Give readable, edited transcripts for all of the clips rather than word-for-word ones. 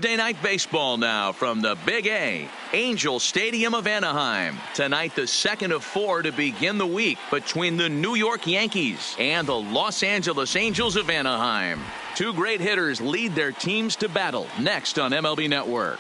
Thursday night baseball now from the Big A, Angel Stadium of Anaheim. Tonight, the second of 4 to begin the week between the New York Yankees and the Los Angeles Angels of Anaheim. Two great hitters lead their teams to battle next on MLB Network.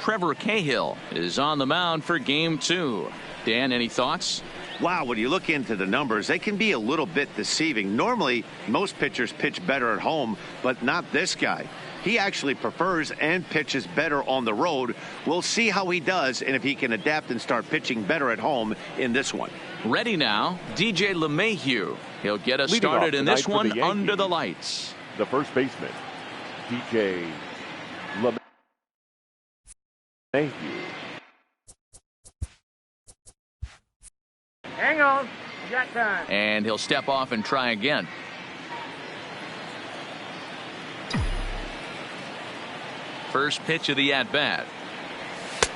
Trevor Cahill is on the mound for Game 2. Dan, any thoughts? Wow, when you look into the numbers, they can be a little bit deceiving. Normally, most pitchers pitch better at home, but not this guy. He actually prefers and pitches better on the road. We'll see how he does and if he can adapt and start pitching better at home in this one. Ready now, DJ LeMahieu. He'll get us started in this one under the lights. The first baseman, DJ LeMahieu. Hang on, you got time. And he'll step off and try again. First pitch of the at-bat.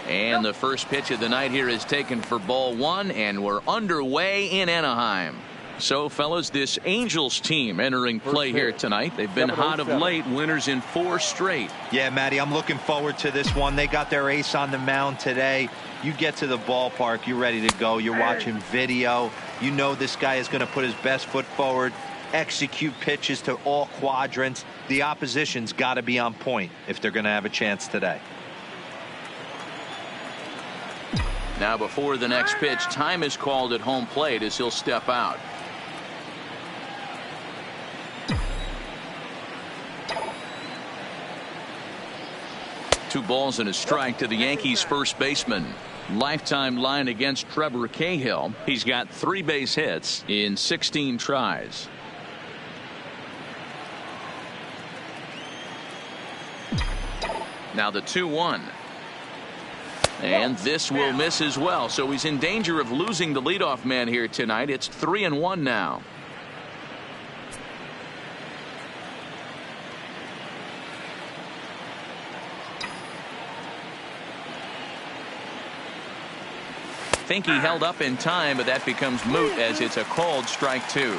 And the first pitch of the night here is taken for ball 1, and we're underway in Anaheim. So, fellas, this Angels team entering play here tonight. They've been hot of late, winners in 4 straight. Yeah, Matty, I'm looking forward to this one. They got their ace on the mound today. You get to the ballpark, you're ready to go. You're watching video. You know this guy is going to put his best foot forward, execute pitches to all quadrants. The opposition's got to be on point if they're going to have a chance today. Now, before the next pitch, time is called at home plate as he'll step out. Two balls and a strike to the Yankees first baseman. Lifetime line against Trevor Cahill. He's got 3 base hits in 16 tries. Now the 2-1. And this will miss as well. So he's in danger of losing the leadoff man here tonight. It's 3-1 now. I think he held up in time, but that becomes moot as it's a called strike 2.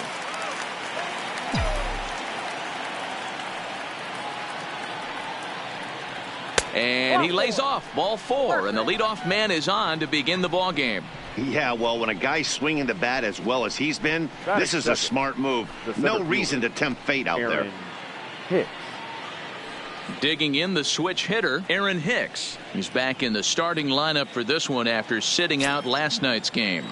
And he lays off ball 4, and the leadoff man is on to begin the ball game. Yeah, well, when a guy's swinging the bat as well as he's been, this is a smart move. No reason to tempt fate out there. Hicks. Digging in the switch hitter, Aaron Hicks. He's back in the starting lineup for this one after sitting out last night's game.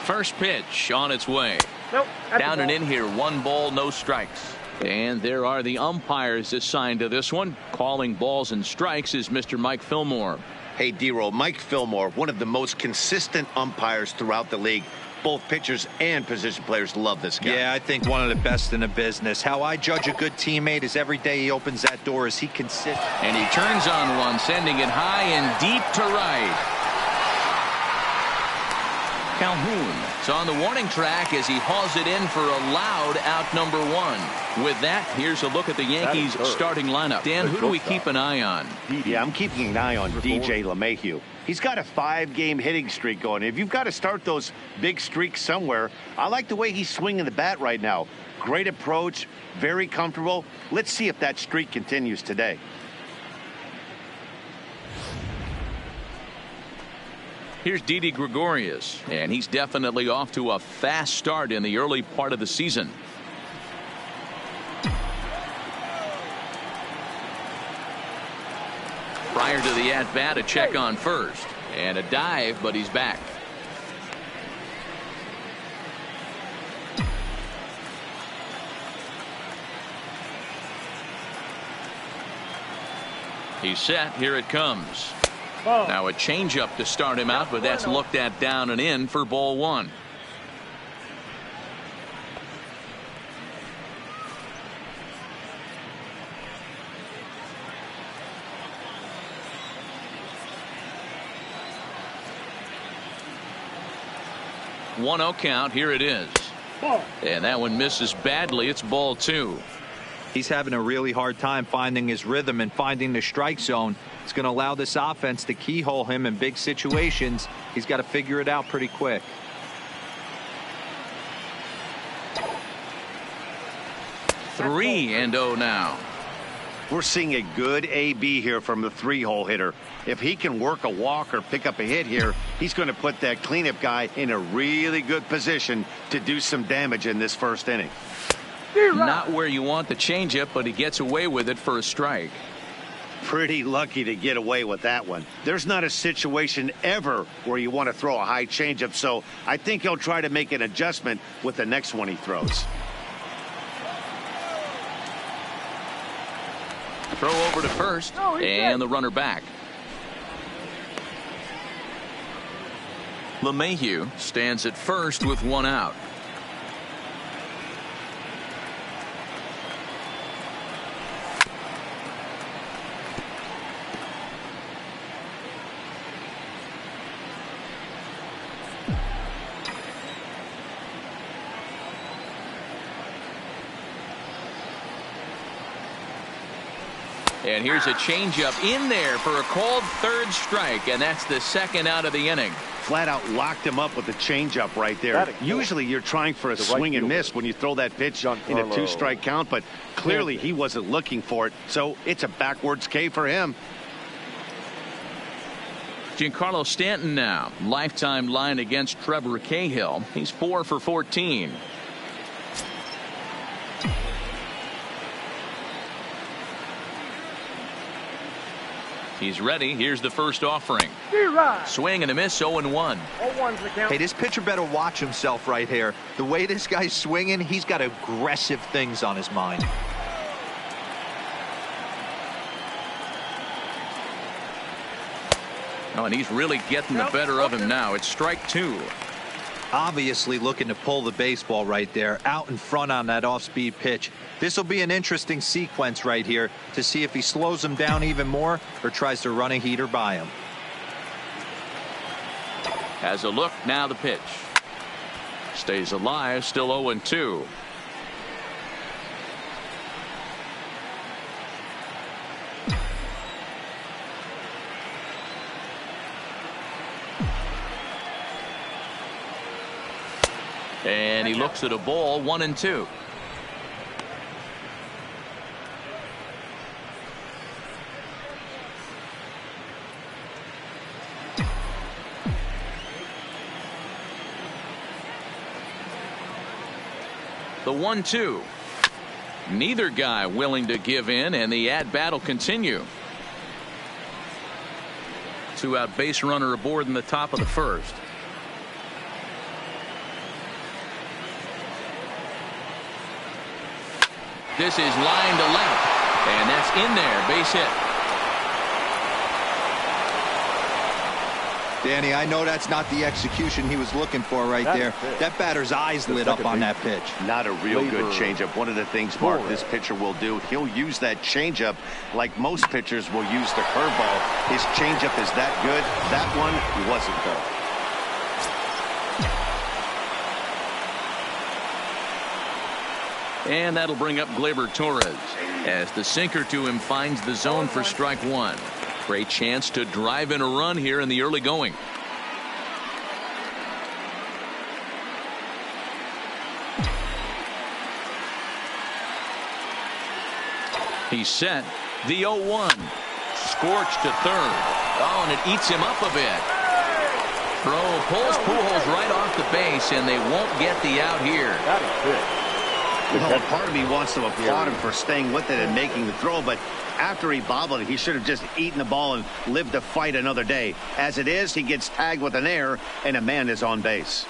First pitch on its way. Nope, down and in here, 1 ball, no strikes. And there are the umpires assigned to this one. Calling balls and strikes is Mr. Mike Fillmore. Hey, D-Roll, Mike Fillmore, one of the most consistent umpires throughout the league. Both pitchers and position players love this guy. Yeah, I think one of the best in the business. How I judge a good teammate is every day he opens that door, is he consistent. And he turns on one, sending it high and deep to right. Calhoun is on the warning track as he hauls it in for a loud out number 1. With that, here's a look at the Yankees starting lineup. Dan, who do we keep an eye on? Yeah, I'm keeping an eye on DJ LeMahieu. He's got a 5-game hitting streak going. If you've got to start those big streaks somewhere, I like the way he's swinging the bat right now. Great approach, very comfortable. Let's see if that streak continues today. Here's Didi Gregorius, and he's definitely off to a fast start in the early part of the season. Prior to the at-bat, a check on first, and a dive, but he's back. He's set. Here it comes. Now a changeup to start him out, but that's looked at down and in for ball 1. One 0 count. Here it is. And that one misses badly. It's ball 2. He's having a really hard time finding his rhythm and finding the strike zone. It's going to allow this offense to keyhole him in big situations. He's got to figure it out pretty quick. Three and 0 now. We're seeing a good AB here from the 3-hole hitter. If he can work a walk or pick up a hit here, he's going to put that cleanup guy in a really good position to do some damage in this first inning. Not where you want the changeup, but he gets away with it for a strike. Pretty lucky to get away with that one. There's not a situation ever where you want to throw a high changeup, so I think he'll try to make an adjustment with the next one he throws. Throw over to first, and the runner back. LeMahieu stands at first with 1 out. And here's a changeup in there for a called third strike, and that's the second out of the inning. Flat out locked him up with the changeup right there. Usually you're trying for a swing and miss when you throw that pitch in a 2-strike count, but clearly he wasn't looking for it, so it's a backwards K for him. Giancarlo Stanton now, lifetime line against Trevor Cahill. He's 4 for 14. He's ready. Here's the first offering. Swing and a miss, 0-1. Hey, this pitcher better watch himself right here. The way this guy's swinging, he's got aggressive things on his mind. Oh, and he's really getting the better of him now. It's strike 2. Obviously looking to pull the baseball right there, out in front on that off-speed pitch. This will be an interesting sequence right here to see if he slows him down even more or tries to run a heater by him. Has a look, now the pitch. Stays alive, still 0-2. And he looks at a ball, 1-2. The 1-2. Neither guy willing to give in, and the at-bat will continue. 2-out base runner aboard in the top of the first. This is line to left, and that's in there, base hit. Danny, I know that's not the execution he was looking for right there. That batter's eyes lit up on that pitch. Not a real good changeup. One of the things, Mark, this pitcher will do, he'll use that changeup like most pitchers will use the curveball. His changeup is that good. That one wasn't, though. And that'll bring up Gleyber Torres as the sinker to him finds the zone for strike 1. Great chance to drive in a run here in the early going. He's set. The 0-1. Scorched to third. Oh, and it eats him up a bit. Throw pulls Pujols right off the base, and they won't get the out here. That is good. Well, part of me wants to applaud him for staying with it and making the throw, but after he bobbled it, he should have just eaten the ball and lived to fight another day. As it is, he gets tagged with an error, and a man is on base.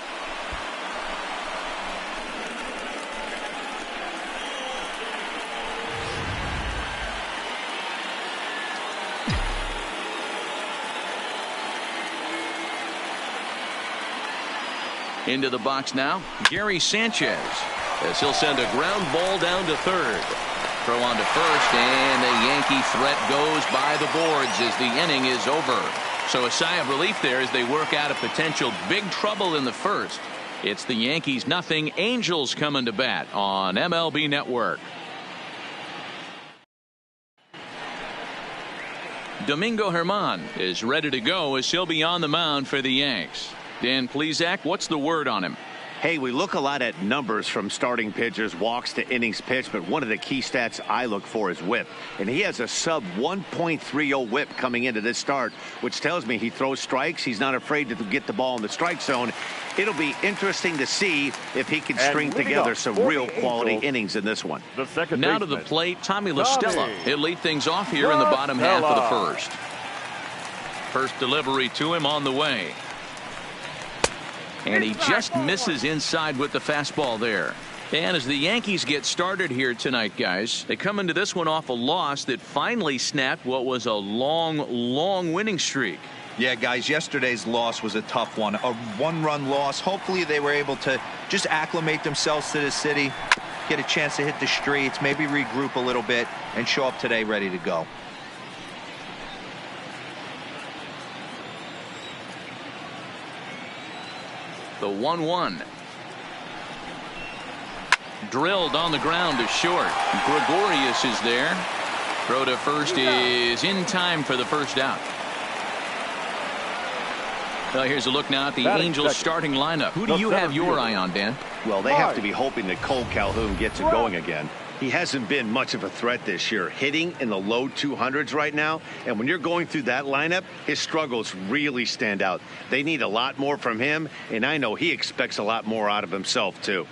Into the box now, Gary Sanchez, as he'll send a ground ball down to third. Throw on to first, and the Yankee threat goes by the boards as the inning is over. So a sigh of relief there as they work out a potential big trouble in the first. It's the Yankees 0, Angels coming to bat on MLB Network. Domingo is ready to go as he'll be on the mound for the Yanks. Dan Plesac, what's the word on him? Hey, we look a lot at numbers from starting pitchers, walks to innings pitched, but one of the key stats I look for is whip. And he has a sub 1.30 whip coming into this start, which tells me he throws strikes. He's not afraid to get the ball in the strike zone. It'll be interesting to see if he can string together some real quality innings in this one. Now to the plate, Tommy La Stella. He'll lead things off here in the bottom half of the first. First delivery to him on the way. And he just misses inside with the fastball there. And as the Yankees get started here tonight, guys, they come into this one off a loss that finally snapped what was a long winning streak. Yeah, guys, yesterday's loss was a tough one. A one-run loss. Hopefully they were able to just acclimate themselves to the city, get a chance to hit the streets, maybe regroup a little bit, and show up today ready to go. The 1-1. Drilled on the ground to short. Gregorius is there. Throw to first is in time for the first out. Well, here's a look now at the Angels starting lineup. Who do you have your eye on, Dan? Well, they have to be hoping that Cole Calhoun gets it going again. He hasn't been much of a threat this year, hitting in the low 200s right now. And when you're going through that lineup, his struggles really stand out. They need a lot more from him, and I know he expects a lot more out of himself, too.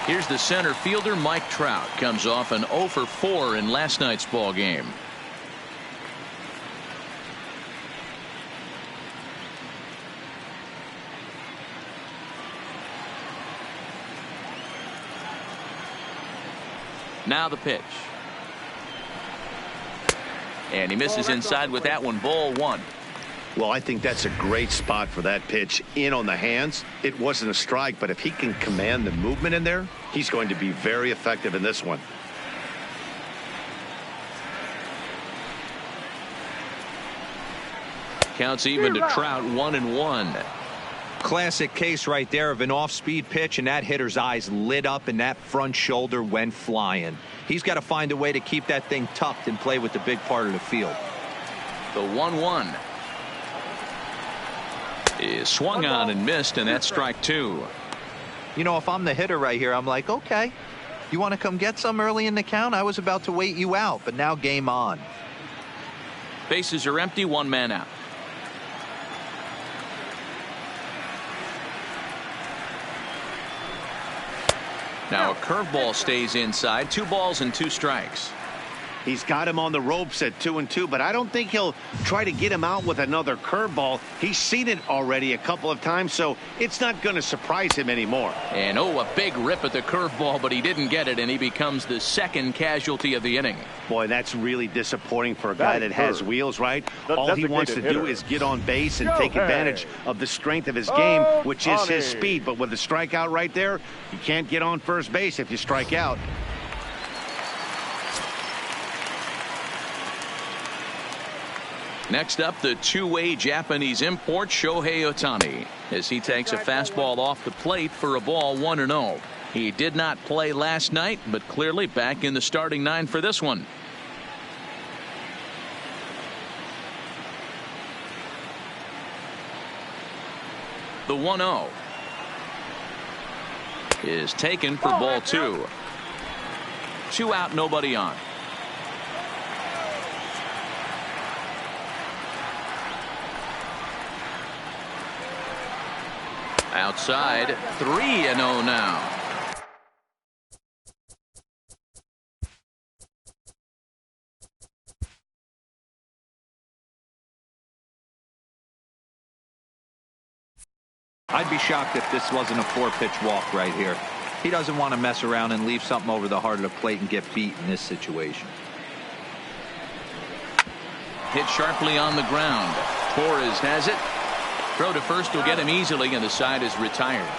Here's the center fielder, Mike Trout. Comes off an 0 for 4 in last night's ball game. Now the pitch. And he misses inside with that one. Ball 1. Well, I think that's a great spot for that pitch in on the hands. It wasn't a strike, but if he can command the movement in there, he's going to be very effective in this one. Counts even to Trout, 1-1. Classic case right there of an off-speed pitch, and that hitter's eyes lit up and that front shoulder went flying. He's got to find a way to keep that thing tucked and play with the big part of the field. The 1-1 is swung on and missed, and that's strike 2. You know, if I'm the hitter right here, I'm like, okay, you want to come get some early in the count? I was about to wait you out, but now game on. Bases are empty, 1 man out. Now a curveball stays inside. 2 balls and 2 strikes. He's got him on the ropes at 2-2, but I don't think he'll try to get him out with another curveball. He's seen it already a couple of times, so it's not going to surprise him anymore. And a big rip at the curveball, but he didn't get it, and he becomes the second casualty of the inning. Boy, that's really disappointing for a guy that has wheels, right? All he wants to do is get on base and take advantage of the strength of his game, which is his speed. But with the strikeout right there, you can't get on first base if you strike out. Next up, the two-way Japanese import Shohei Ohtani as he takes a fastball off the plate for a ball 1-0. He did not play last night, but clearly back in the starting 9 for this one. The 1-0 is taken for ball 2. 2 out, nobody on. Outside, 3-0 now. I'd be shocked if this wasn't a 4-pitch walk right here. He doesn't want to mess around and leave something over the heart of the plate and get beat in this situation. Hit sharply on the ground. Torres has it. Throw to first will get him easily, and the side is retired.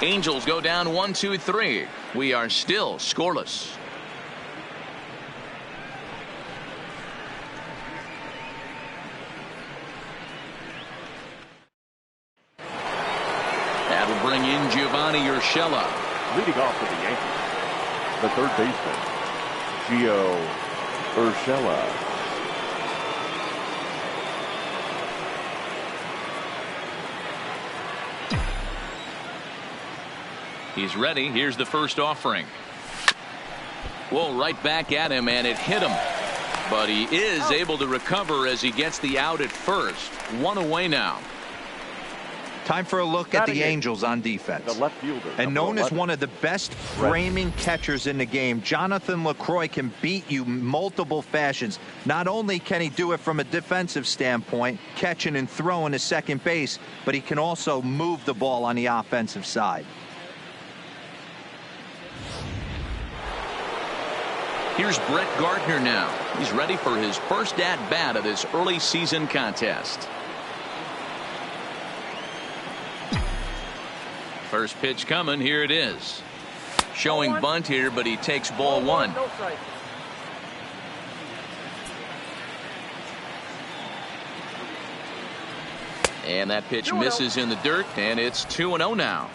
Angels go down 1-2-3. We are still scoreless. That'll bring in Giovanni Urshela. Leading off for the Yankees, the third baseman, Gio Urshela. He's ready. Here's the first offering. Whoa, right back at him, and it hit him. But he is able to recover as he gets the out at first. One away now. Time for a look at the Angels on defense. The left fielder. And known 11. as one of the best framing catchers in the game, Jonathan LaCroix can beat you multiple fashions. Not only can he do it from a defensive standpoint, catching and throwing to second base, but he can also move the ball on the offensive side. Here's Brett Gardner now. He's ready for his first at-bat of this early season contest. First pitch coming. Here it is. Showing bunt here, but he takes ball one. And that pitch misses in the dirt, and it's 2-0 now.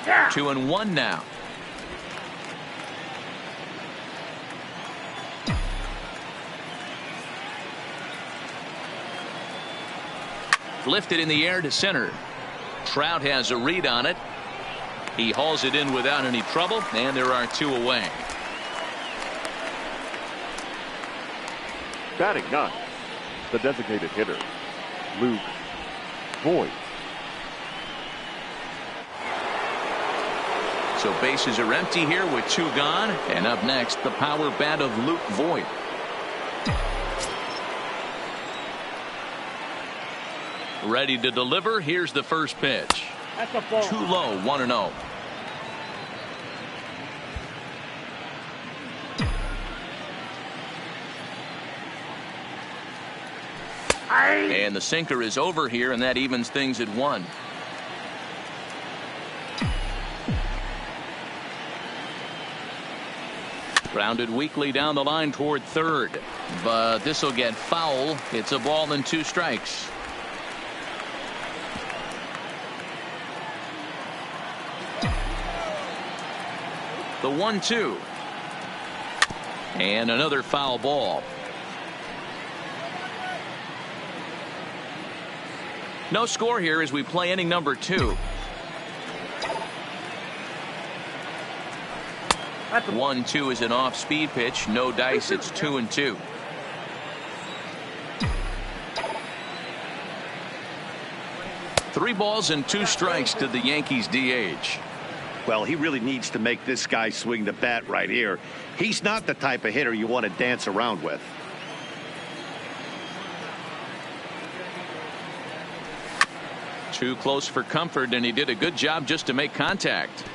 Yeah. 2-1 now. Lifted in the air to center. Trout has a read on it. He hauls it in without any trouble, and there are two away. Batting ninth, the designated hitter, Luke Voigt. So bases are empty here with two gone. And up next, the power bat of Luke Voigt. Ready to deliver. Here's the first pitch. That's a ball. Too low, 1-0. And the sinker is over here, and that evens things at 1. Grounded weakly down the line toward third, but this will get foul. It's a ball and 2 strikes. The 1-2. And another foul ball. No score here as we play inning number 2. 1-2 is an off-speed pitch. No dice. It's 2-2. Three balls and 2 strikes to the Yankees DH. Well, he really needs to make this guy swing the bat right here. He's not the type of hitter you want to dance around with. Too close for comfort, and he did a good job just to make contact.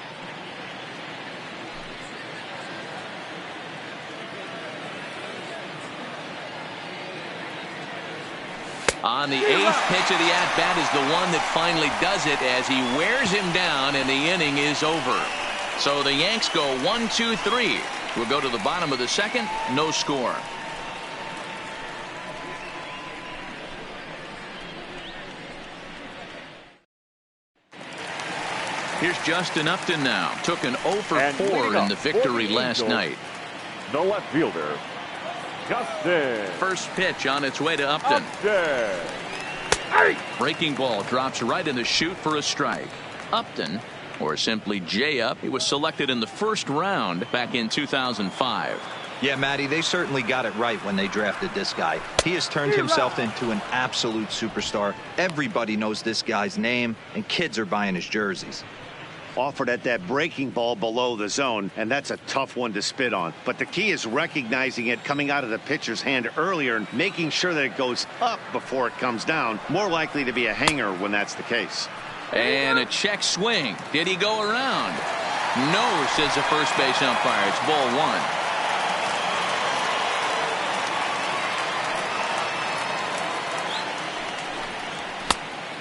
On the 8th pitch of the at-bat is the one that finally does it as he wears him down, and the inning is over. So the Yanks go 1-2-3. We'll go to the bottom of the second. No score. Here's Justin Upton now. Took an 0 for 4 in the victory last night. The left fielder, Justin. First pitch on its way to Upton. Breaking ball drops right in the chute for a strike. Upton, or simply J-Up, he was selected in the first round back in 2005. Yeah, Matty, they certainly got it right when they drafted this guy. He has turned himself into an absolute superstar. Everybody knows this guy's name, and kids are buying his jerseys. Offered at that breaking ball below the zone, and that's a tough one to spit on. But the key is recognizing it coming out of the pitcher's hand earlier and making sure that it goes up before it comes down. More likely to be a hanger when that's the case. And a check swing. Did he go around? No, says the first base umpire. It's ball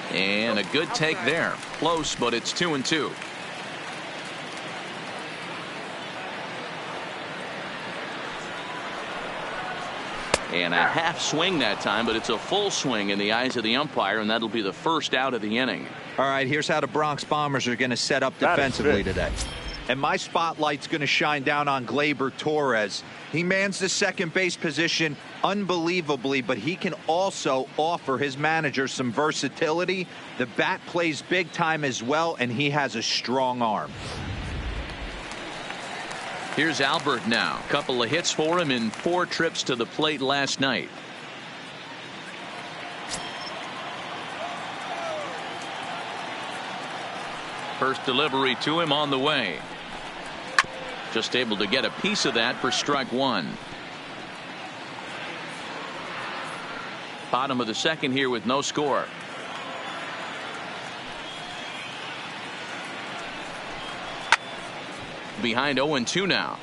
1. And a good take there. Close, but it's 2-2. And a half swing that time, but it's a full swing in the eyes of the umpire, and that'll be the first out of the inning. All right, here's how the Bronx Bombers are going to set up defensively today. And my spotlight's going to shine down on Gleyber Torres. He mans the second base position unbelievably, but he can also offer his manager some versatility. The bat plays big time as well, and he has a strong arm. Here's Albert now. Couple of hits for him in 4 trips to the plate last night. First delivery to him on the way. Just able to get a piece of that for strike 1. Bottom of the second here with no score. Behind 0-2 now.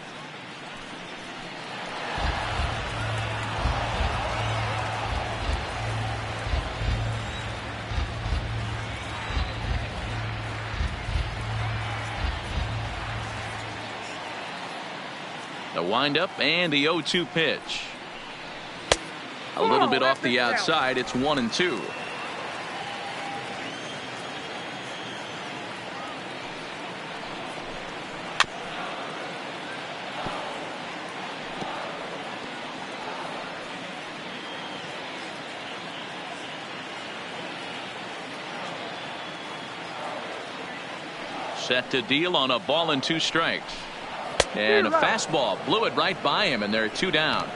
The windup and the 0-2 pitch. A little bit off the outside. It's 1-2. Set to deal on a ball and 2 strikes. And a fastball blew it right by him, and they're 2 down.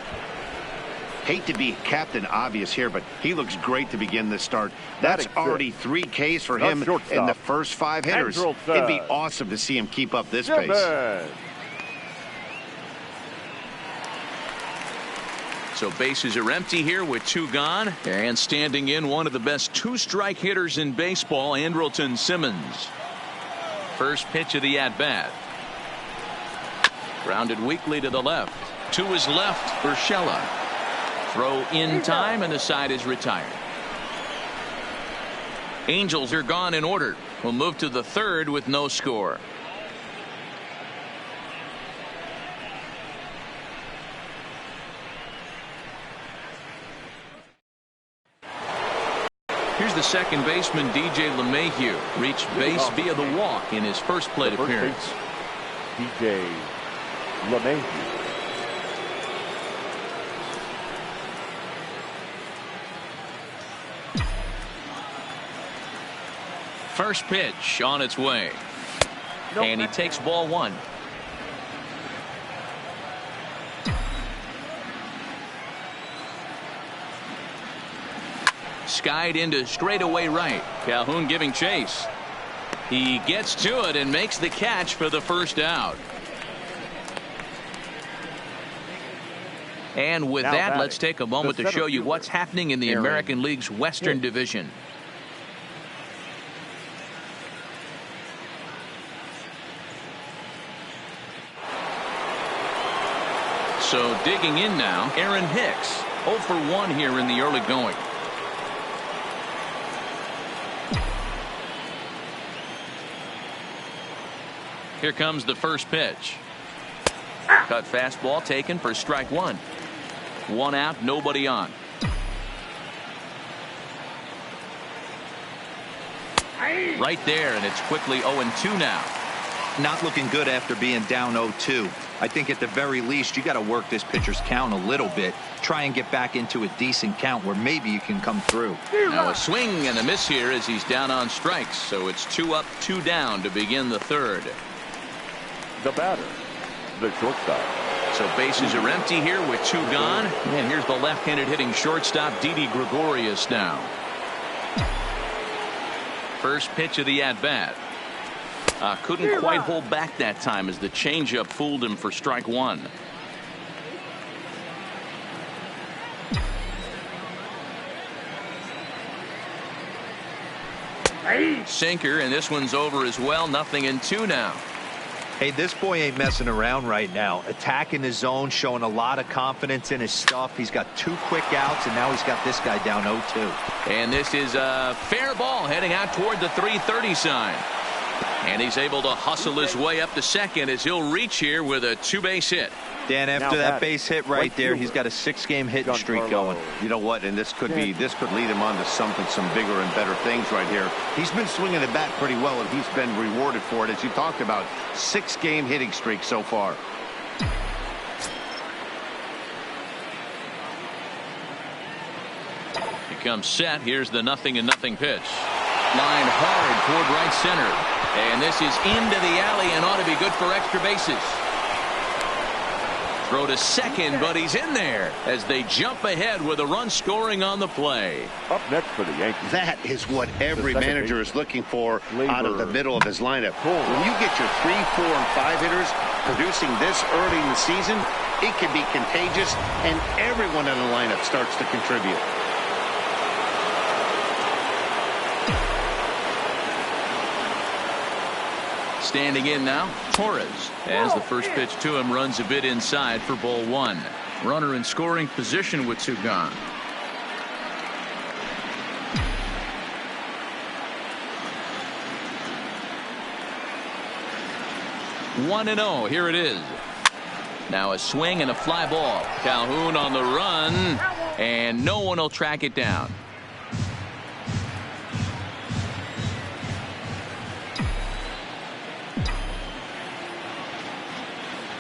Hate to be Captain Obvious here, but he looks great to begin this start. That's already 3 Ks for him in the first 5 hitters. It'd be awesome to see him keep up this pace. So bases are empty here with 2 gone, and standing in one of the best 2-strike hitters in baseball, Andrelton Simmons. First pitch of the at-bat. Grounded weakly to the left. To his left, Urshela. Throw in time, and the side is retired. Angels are gone in order. We'll move to the 3rd with no score. Here's the second baseman, DJ LeMahieu. Reached base via the walk in his first plate appearance. DJ LeMahieu. First pitch on its way. And he takes ball 1. Skied into straightaway right. Calhoun giving chase. He gets to it and makes the catch for the first out. And with that, let's take a moment to show you what's happening in the American League's Western Division. So digging in now, Aaron Hicks. 0 for 1 here in the early going. Here comes the first pitch. Cut fastball taken for strike 1. 1 out, nobody on. Right there, and it's quickly 0-2 now. Not looking good after being down 0-2. I think at the very least you got to work this pitcher's count a little bit. Try and get back into a decent count where maybe you can come through. Now a swing and a miss here as he's down on strikes. So it's 2 up, 2 down to begin the 3rd. The batter, the shortstop. So bases are empty here with 2 gone. And here's the left-handed hitting shortstop, Didi Gregorius now. First pitch of the at-bat. Couldn't quite hold back that time as the changeup fooled him for strike 1. Sinker, and this one's over as well. 0-2 now. Hey, this boy ain't messing around right now. Attacking the zone, showing a lot of confidence in his stuff. He's got 2 quick outs, and now he's got this guy down 0-2. And this is a fair ball heading out toward the 330 sign. And he's able to hustle his way up to second as he'll reach here with a 2-base hit. Dan, after that base hit right there, he's got a 6-game hitting streak going. You know what? And this could lead him on to some bigger and better things right here. He's been swinging the bat pretty well, and he's been rewarded for it, as you talked about. 6-game hitting streak so far. He comes set. Here's the 0-0 pitch. Lined hard toward right center. And this is into the alley and ought to be good for extra bases. Throw to second, but he's in there as they jump ahead with a run scoring on the play. Up next for the Yankees. That is what every manager is looking for out of the middle of his lineup. When you get your 3, 4, and 5 hitters producing this early in the season, it can be contagious, and everyone in the lineup starts to contribute. Standing in now, Torres, as the first pitch to him runs a bit inside for ball 1. Runner in scoring position with 2 gone. One and 0. Here it is. Now a swing and a fly ball. Calhoun on the run, and no one will track it down.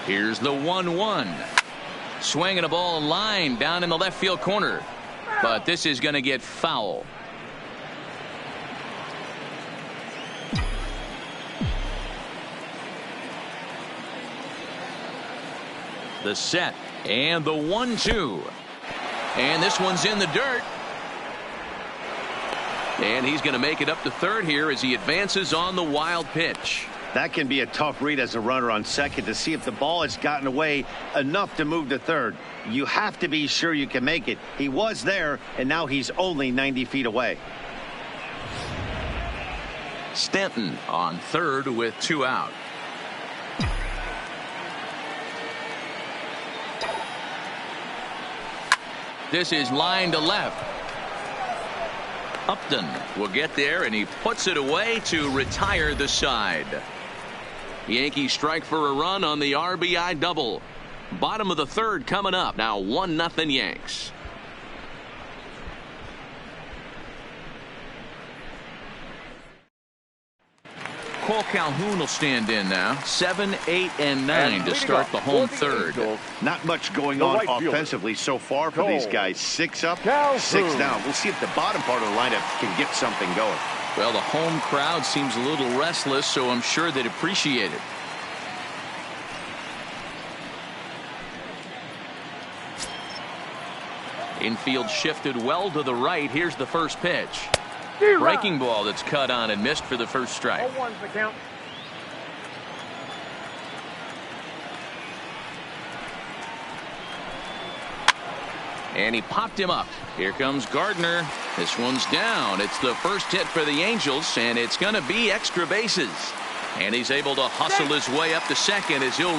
Here's the 1-1. Swinging a ball line down in the left field corner. But this is going to get foul. The set and the 1-2. And this one's in the dirt. And he's going to make it up to third here as he advances on the wild pitch. That can be a tough read as a runner on second to see if the ball has gotten away enough to move to third. You have to be sure you can make it. He was there, and now he's only 90 feet away. Stanton on third with 2 out. This is line to left. Upton will get there, and he puts it away to retire the side. Yankees strike for a run on the RBI double. Bottom of the third coming up. Now 1-0 Yanks. Cole Calhoun will stand in now. 7, 8, and 9 to start the home third. Not much going on offensively so far for these guys. 6 up, 6 down. We'll see if the bottom part of the lineup can get something going. Well, the home crowd seems a little restless, so I'm sure they'd appreciate it. Infield shifted well to the right. Here's the first pitch. Breaking ball that's cut on and missed for the first strike. 0-1's the count. And he popped him up. Here comes Gardner. This one's down. It's the first hit for the Angels, and it's going to be extra bases. And he's able to hustle his way up to second as he'll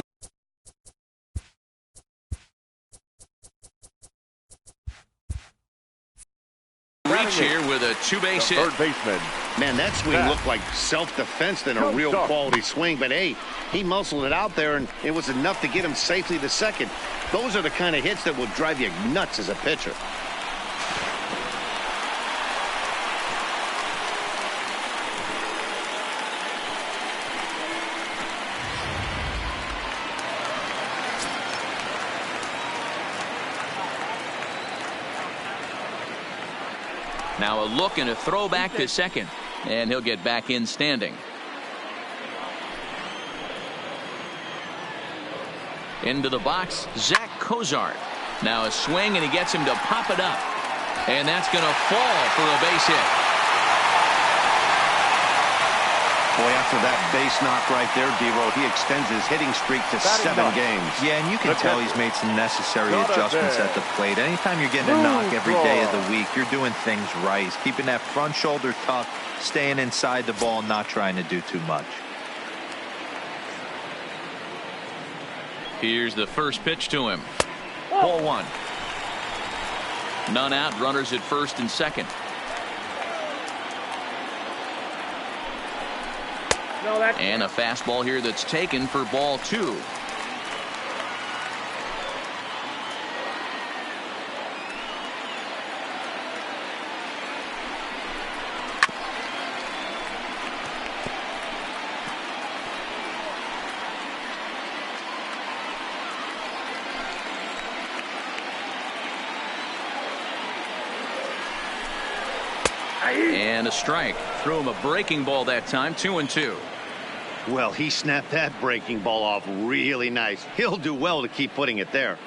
reach here with a 2-base hit. Third baseman. Man, that swing looked like self-defense than a real quality swing. But, hey, he muscled it out there, and it was enough to get him safely to second. Those are the kind of hits that will drive you nuts as a pitcher. Now a look and a throw back to second, and he'll get back in standing. Into the box, Zach Cozart. Now a swing, and he gets him to pop it up, and that's going to fall for a base hit. Boy, after that base knock right there, D-Roll, he extends his hitting streak to 7 games. Yeah, and you can tell he's made some necessary adjustments at the plate. Anytime you're getting a knock every day of the week, you're doing things right. He's keeping that front shoulder tucked, staying inside the ball, not trying to do too much. Here's the first pitch to him. Ball 1. None out, runners at first and second. No, that's And a fastball here that's taken for ball 2. And a strike. Threw him a breaking ball that time. 2-2. Well, he snapped that breaking ball off really nice. He'll do well to keep putting it there.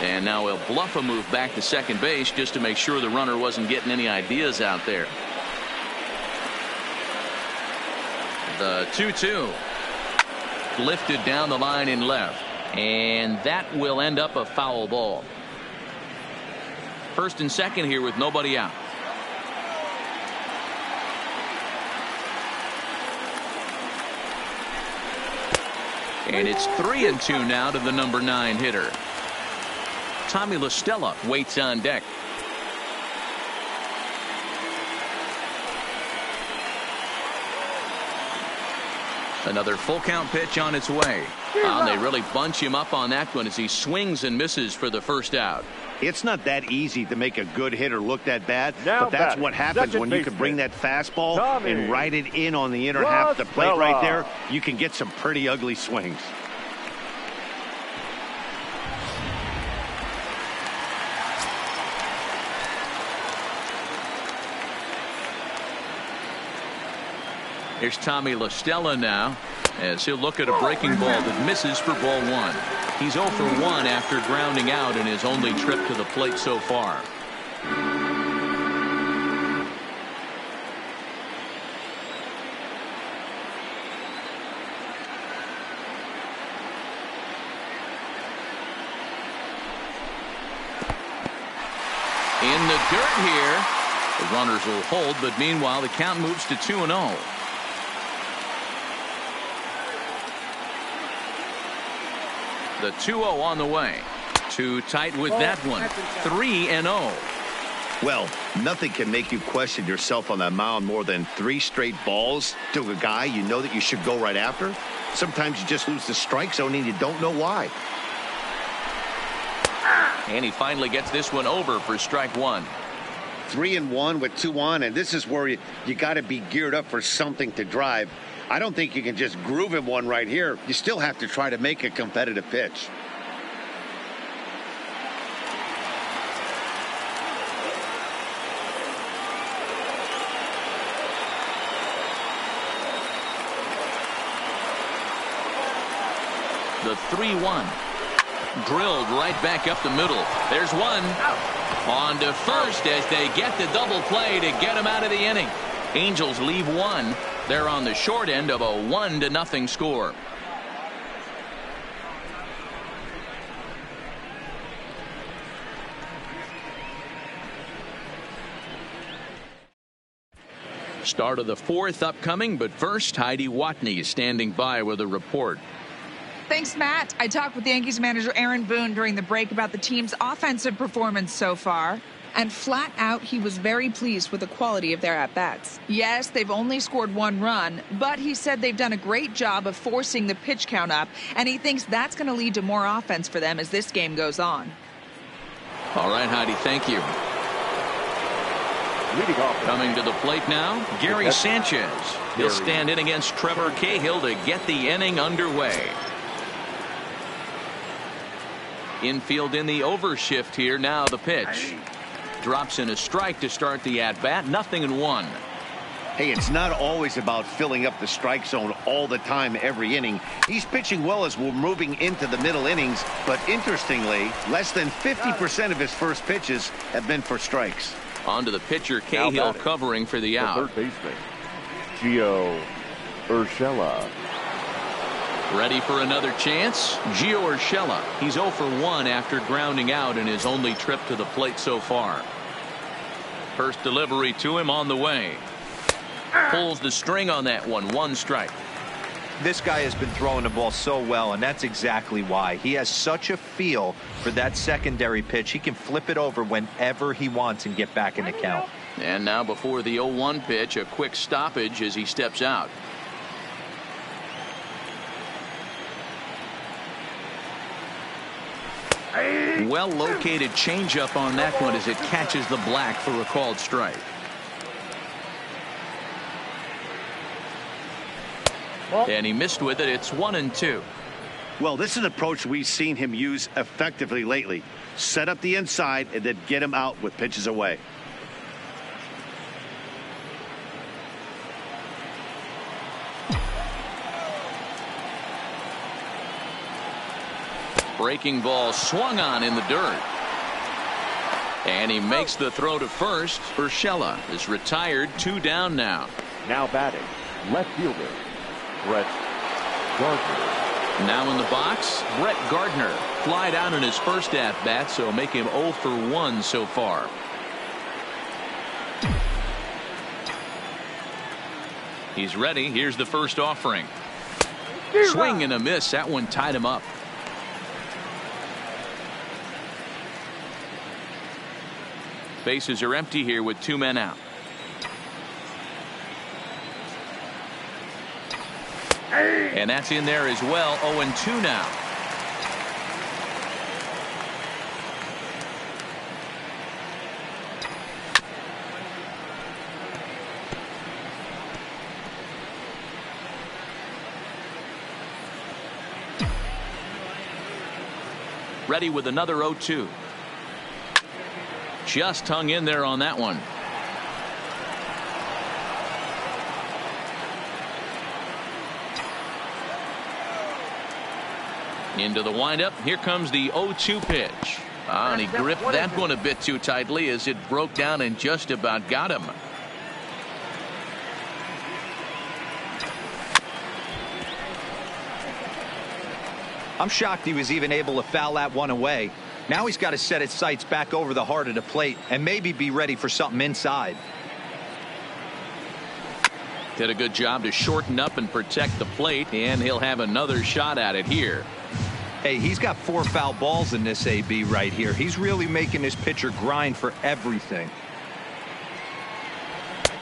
And now he'll bluff a move back to second base just to make sure the runner wasn't getting any ideas out there. The 2-2. Lifted down the line in left. And that will end up a foul ball. First and second here with nobody out. And it's 3-2 now to the number 9 hitter. Tommy La Stella waits on deck. Another full count pitch on its way. They really bunch him up on that one as he swings and misses for the first out. It's not that easy to make a good hitter look that bad, Now but that's batting, what happens when you can bring that fastball and ride it in on the inner half of the plate right there. You can get some pretty ugly swings. Here's Tommy La Stella now as he'll look at a breaking ball that misses for ball 1. He's 0 for 1 after grounding out in his only trip to the plate so far. In the dirt here. The runners will hold, but meanwhile the count moves to 2-0. The 2-0 on the way. Too tight with that one. 3-0. Well, nothing can make you question yourself on that mound more than 3 straight balls to a guy you know that you should go right after. Sometimes you just lose the strike zone and you don't know why. And he finally gets this one over for strike 1. 3-1 with 2 on, and this is where you got to be geared up for something to drive. I don't think you can just groove him one right here. You still have to try to make a competitive pitch. The 3-1. Drilled right back up the middle. There's one. On to first as they get the double play to get him out of the inning. Angels leave 1. They're on the short end of a 1-0 score. Start of the 4th upcoming, but first Heidi Watney is standing by with a report. Thanks, Matt. I talked with Yankees manager Aaron Boone during the break about the team's offensive performance so far. And flat out, he was very pleased with the quality of their at-bats. Yes, they've only scored 1 run, but he said they've done a great job of forcing the pitch count up, and he thinks that's going to lead to more offense for them as this game goes on. All right, Heidi, thank you. Leading off. Coming to the plate now, Gary Sanchez. He'll stand in against Trevor Cahill to get the inning underway. Infield in the overshift here. Now the pitch. Drops in a strike to start the at-bat. 0-1. Hey, it's not always about filling up the strike zone all the time every inning. He's pitching well as we're moving into the middle innings, but interestingly, less than 50% of his first pitches have been for strikes. On to the pitcher, Cahill, covering for the out. Third baseman, Gio Urshela. Ready for another chance? Gio Urshela. He's 0 for 1 after grounding out in his only trip to the plate so far. First delivery to him on the way. Pulls the string on that one. 1 strike. This guy has been throwing the ball so well, and that's exactly why. He has such a feel for that secondary pitch. He can flip it over whenever he wants and get back in the count. And now before the 0-1 pitch, a quick stoppage as he steps out. Well located changeup on that one as it catches the black for a called strike. And he missed with it. It's 1-2. Well, this is an approach we've seen him use effectively lately. Set up the inside and then get him out with pitches away. Breaking ball swung on in the dirt. And he makes the throw to first. Urshela is retired, 2 down now. Now batting, left fielder, Brett Gardner. Now in the box, Brett Gardner. Flied out in his first at-bat, so make him 0 for 1 so far. He's ready. Here's the first offering. Swing and a miss. That one tied him up. Bases are empty here with 2 men out. And that's in there as well. 0-2 now. Ready with another 0-2. Just hung in there on that one. Into the windup. Here comes the 0-2 pitch. And he gripped that one a bit too tightly as it broke down and just about got him. I'm shocked he was even able to foul that one away. Now he's got to set his sights back over the heart of the plate and maybe be ready for something inside. Did a good job to shorten up and protect the plate, and he'll have another shot at it here. Hey, he's got 4 foul balls in this AB right here. He's really making this pitcher grind for everything.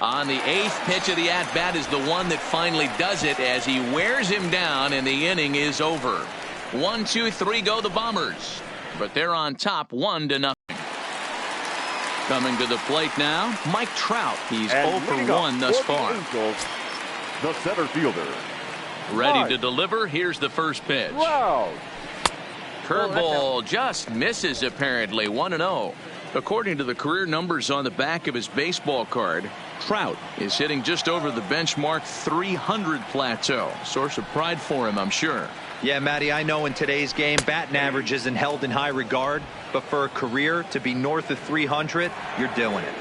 On the 8th pitch of the at-bat is the one that finally does it as he wears him down, and the inning is over. 1, 2, 3 go the Bombers. But they're on top 1-0. Coming to the plate now, Mike Trout. He's 0 for 1 thus far. Angels, the center fielder. Ready to deliver. Here's the first pitch. Wow. Curveball just misses apparently. 1-0. According to the career numbers on the back of his baseball card, Trout is hitting just over the benchmark 300 plateau. Source of pride for him, I'm sure. Yeah, Matty, I know in today's game batting average isn't held in high regard, but for a career to be north of 300, you're doing it.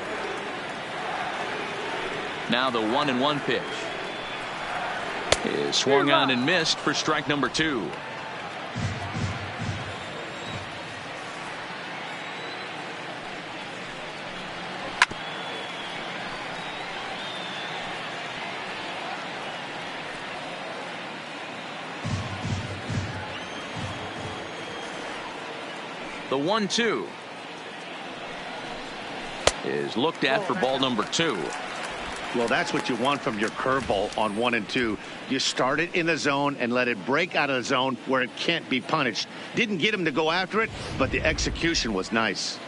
Now the 1-1 pitch is swung on and missed for strike number 2. The 1-2 is looked at for ball number 2. Well, that's what you want from your curveball on 1 and 2. You start it in the zone and let it break out of the zone where it can't be punished. Didn't get him to go after it, but the execution was nice.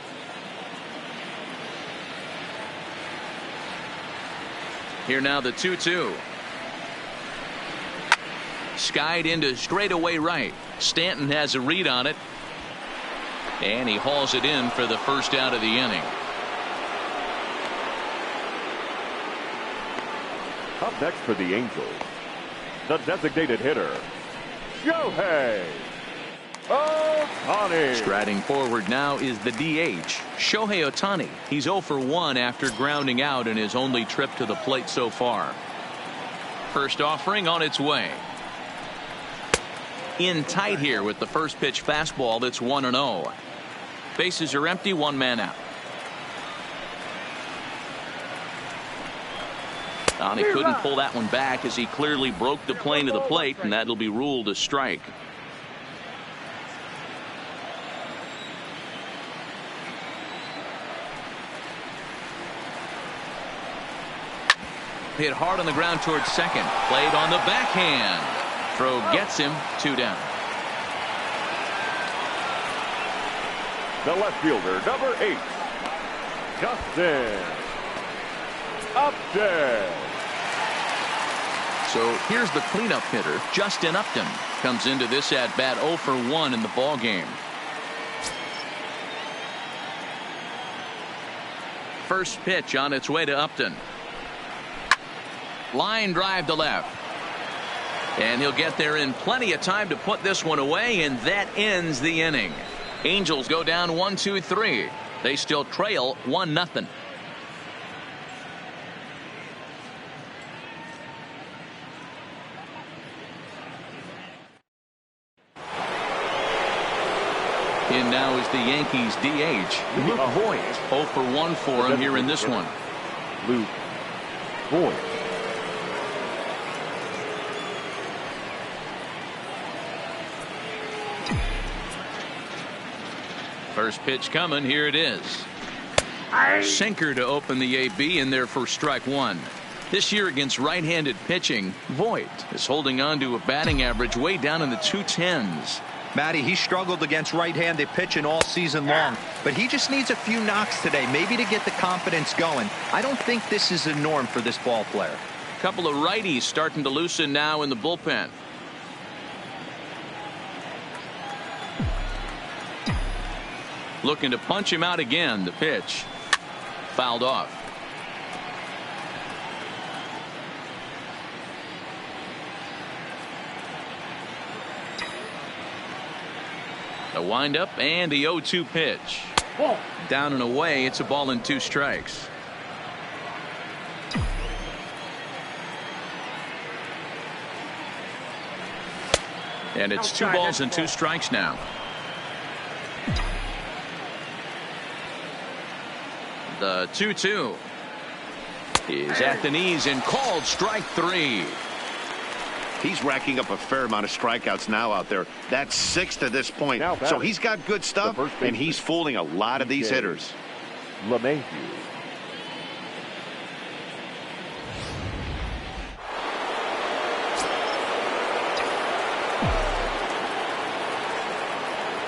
Here now the 2-2. Skied into straightaway right. Stanton has a read on it. And he hauls it in for the first out of the inning. Up next for the Angels, the designated hitter, Shohei Ohtani. Striding forward now is the DH, Shohei Ohtani. He's 0 for 1 after grounding out in his only trip to the plate so far. First offering on its way. In tight here with the first pitch fastball that's 1-0. Bases are empty, 1 man out. He couldn't pull that one back as he clearly broke the plane to the plate, and that'll be ruled a strike. Hit hard on the ground towards second. Played on the backhand. Throw gets him. 2 down. The left fielder, number 8, Justin Upton. So here's the cleanup hitter, Justin Upton. Comes into this at bat 0 for 1 in the ball game. First pitch on its way to Upton. Line drive to left. And he'll get there in plenty of time to put this one away, and that ends the inning. Angels go down 1-2-3. They still trail 1-0. In now is the Yankees DH, Luke Voit. 0 for 1 for him here in this one. Luke Voit. First pitch coming. Here it is. Sinker to open the AB in there for strike 1. This year against right-handed pitching, Voit is holding on to a batting average way down in the 210s. Matty, he struggled against right-handed pitching all season long, but he just needs a few knocks today, maybe to get the confidence going. I don't think this is a norm for this ball player. A couple of righties starting to loosen now in the bullpen. Looking to punch him out again. The pitch fouled off. A windup and the 0-2 pitch. Down and away. It's a ball and 2 strikes. And it's 2 balls and 2 strikes now. The 2-2 is at the knees and called strike 3. He's racking up a fair amount of strikeouts now out there. That's 6 to this point. So he's got good stuff, and he's fooling a lot of these hitters. LeMahieu.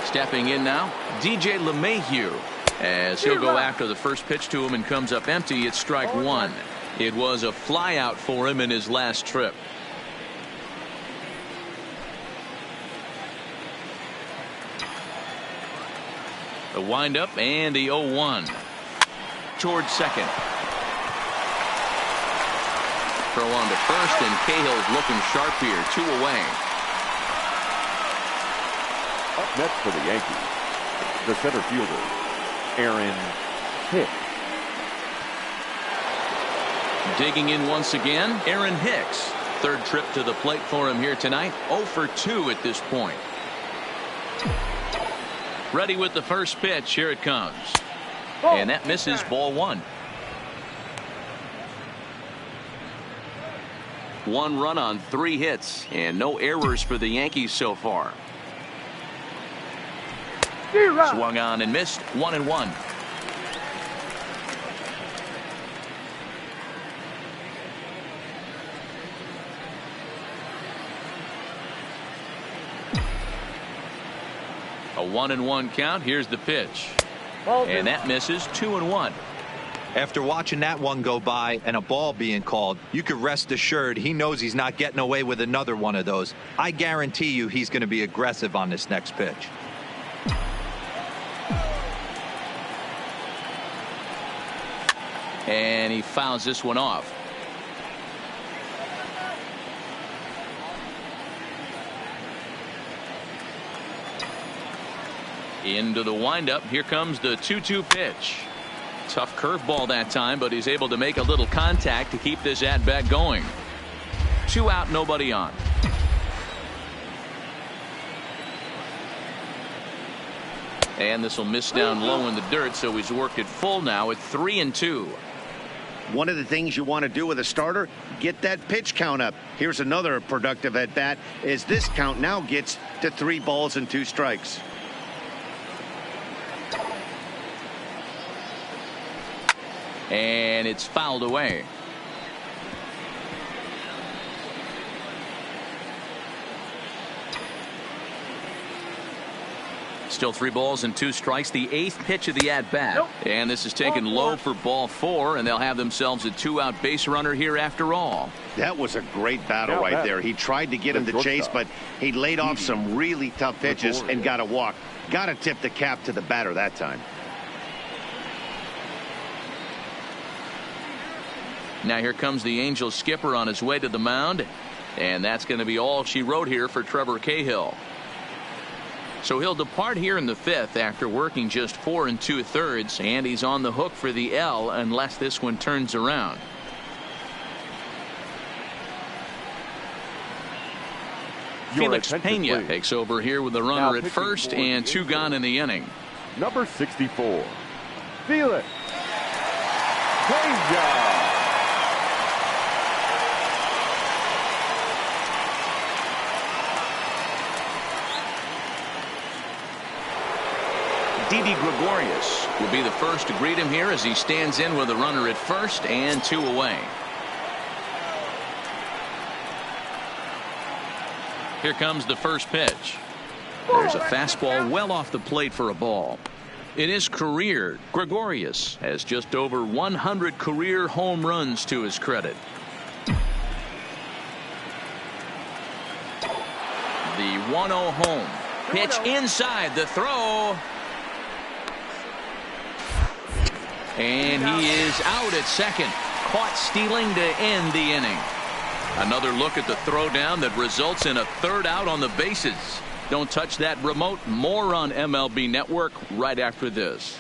Stepping in now, DJ LeMahieu. As he'll go after the first pitch to him and comes up empty. It's strike 1. It was a fly out for him in his last trip. A windup and the 0-1 towards second. Throw on to first, and Cahill's looking sharp here. 2 away. Up next for the Yankees, the center fielder, Aaron Hicks. Digging in once again, Aaron Hicks. Third trip to the plate for him here tonight. 0 for 2 at this point. Ready with the first pitch. Here it comes. And that misses, ball 1. 1 run on 3 hits and no errors for the Yankees so far. Swung on and missed. 1-1. A 1-1 count. Here's the pitch. And that misses. 2-1. After watching that one go by and a ball being called, you could rest assured he knows he's not getting away with another one of those. I guarantee you he's going to be aggressive on this next pitch. And he fouls this one off. Into the windup. Here comes the 2-2 pitch. Tough curveball that time, but he's able to make a little contact to keep this at bat going. 2 out, nobody on. And this will miss down low in the dirt, so he's worked it full now at 3-2. One of the things you want to do with a starter, get that pitch count up. Here's another productive at bat as this count now gets to 3 balls and 2 strikes. And it's fouled away. Still 3 balls and 2 strikes. The 8th pitch of the at-bat. Nope. And this is taken low for ball 4, and they'll have themselves a 2-out base runner here after all. That was a great battle right there. He tried to get him to chase, but he laid off some really tough pitches and got a walk. Got to tip the cap to the batter that time. Now here comes the Angels skipper on his way to the mound, and that's going to be all she wrote here for Trevor Cahill. So he'll depart here in the 5th after working just 4 2/3, and he's on the hook for the L unless this one turns around. Felix Pena takes over here with a runner at first and 2 gone in the inning. Number 64, Felix Pena. Didi Gregorius will be the first to greet him here as he stands in with a runner at first and 2 away. Here comes the first pitch. There's a fastball well off the plate for a ball. In his career, Gregorius has just over 100 career home runs to his credit. The 1-0 home. Pitch inside, the throw. And he is out at second. Caught stealing to end the inning. Another look at the throwdown that results in a 3rd out on the bases. Don't touch that remote. More on MLB Network right after this.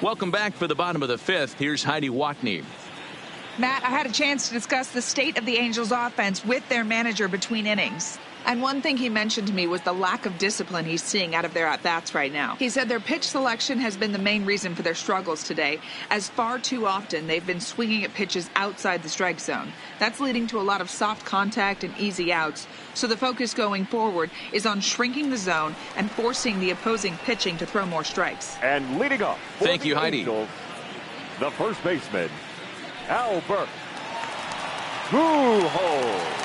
Welcome back for the bottom of the 5th. Here's Heidi Watney. Matt, I had a chance to discuss the state of the Angels offense with their manager between innings. And one thing he mentioned to me was the lack of discipline he's seeing out of their at-bats right now. He said their pitch selection has been the main reason for their struggles today, as far too often they've been swinging at pitches outside the strike zone. That's leading to a lot of soft contact and easy outs. So the focus going forward is on shrinking the zone and forcing the opposing pitching to throw more strikes. And leading up, thank you, Heidi. Angels, the first baseman, Albert Pujols.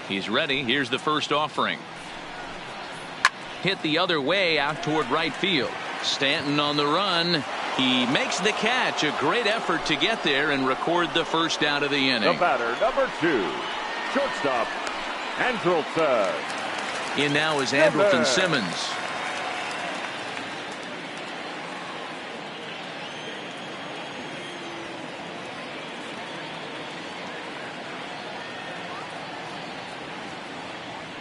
He's ready. Here's the first offering. Hit the other way out toward right field. Stanton on the run. He makes the catch. A great effort to get there and record the first out of the inning. The batter, number 2, shortstop, Andrelton. In now is Andrelton Simmons.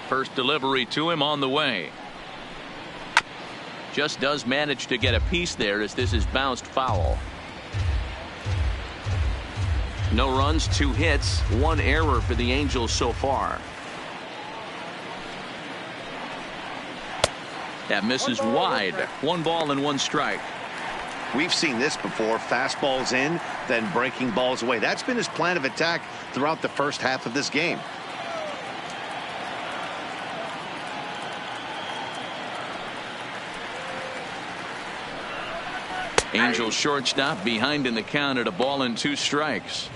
First delivery to him on the way. Just does manage to get a piece there as this is bounced foul. No runs, 2 hits, 1 error for the Angels so far. That misses wide. 1 ball and 1 strike. We've seen this before. Fastballs in, then breaking balls away. That's been his plan of attack throughout the first half of this game. Angels shortstop behind in the count at 1 ball and 2 strikes.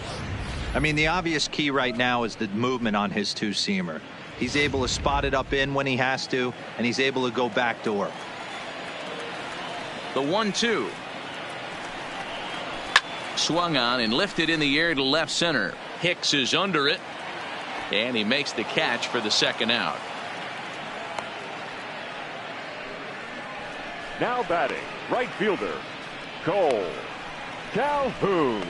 I mean, the obvious key right now is the movement on his 2-seamer. He's able to spot it up in when he has to, and he's able to go backdoor. The 1-2. Swung on and lifted in the air to left center. Hicks is under it, and he makes the catch for the 2nd out. Now batting, right fielder, Cole Calhoun.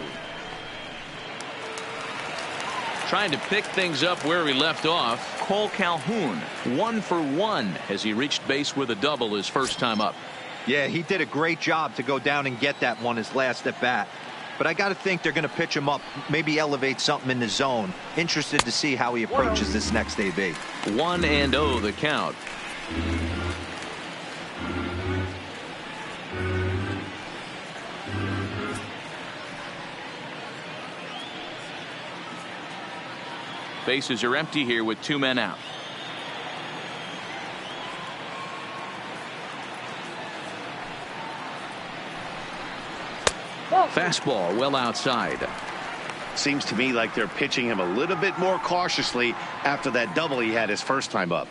Trying to pick things up where he left off. Cole Calhoun 1 for 1 as he reached base with a double his first time up. Yeah, he did a great job to go down and get that one his last at bat. but I got to think they're going to pitch him up, maybe elevate something in the zone. Interested to see how he approaches this next AB. 1-0 the count. Bases are empty here with 2 men out. Fastball well outside. Seems to me like they're pitching him a little bit more cautiously after that double he had his first time up.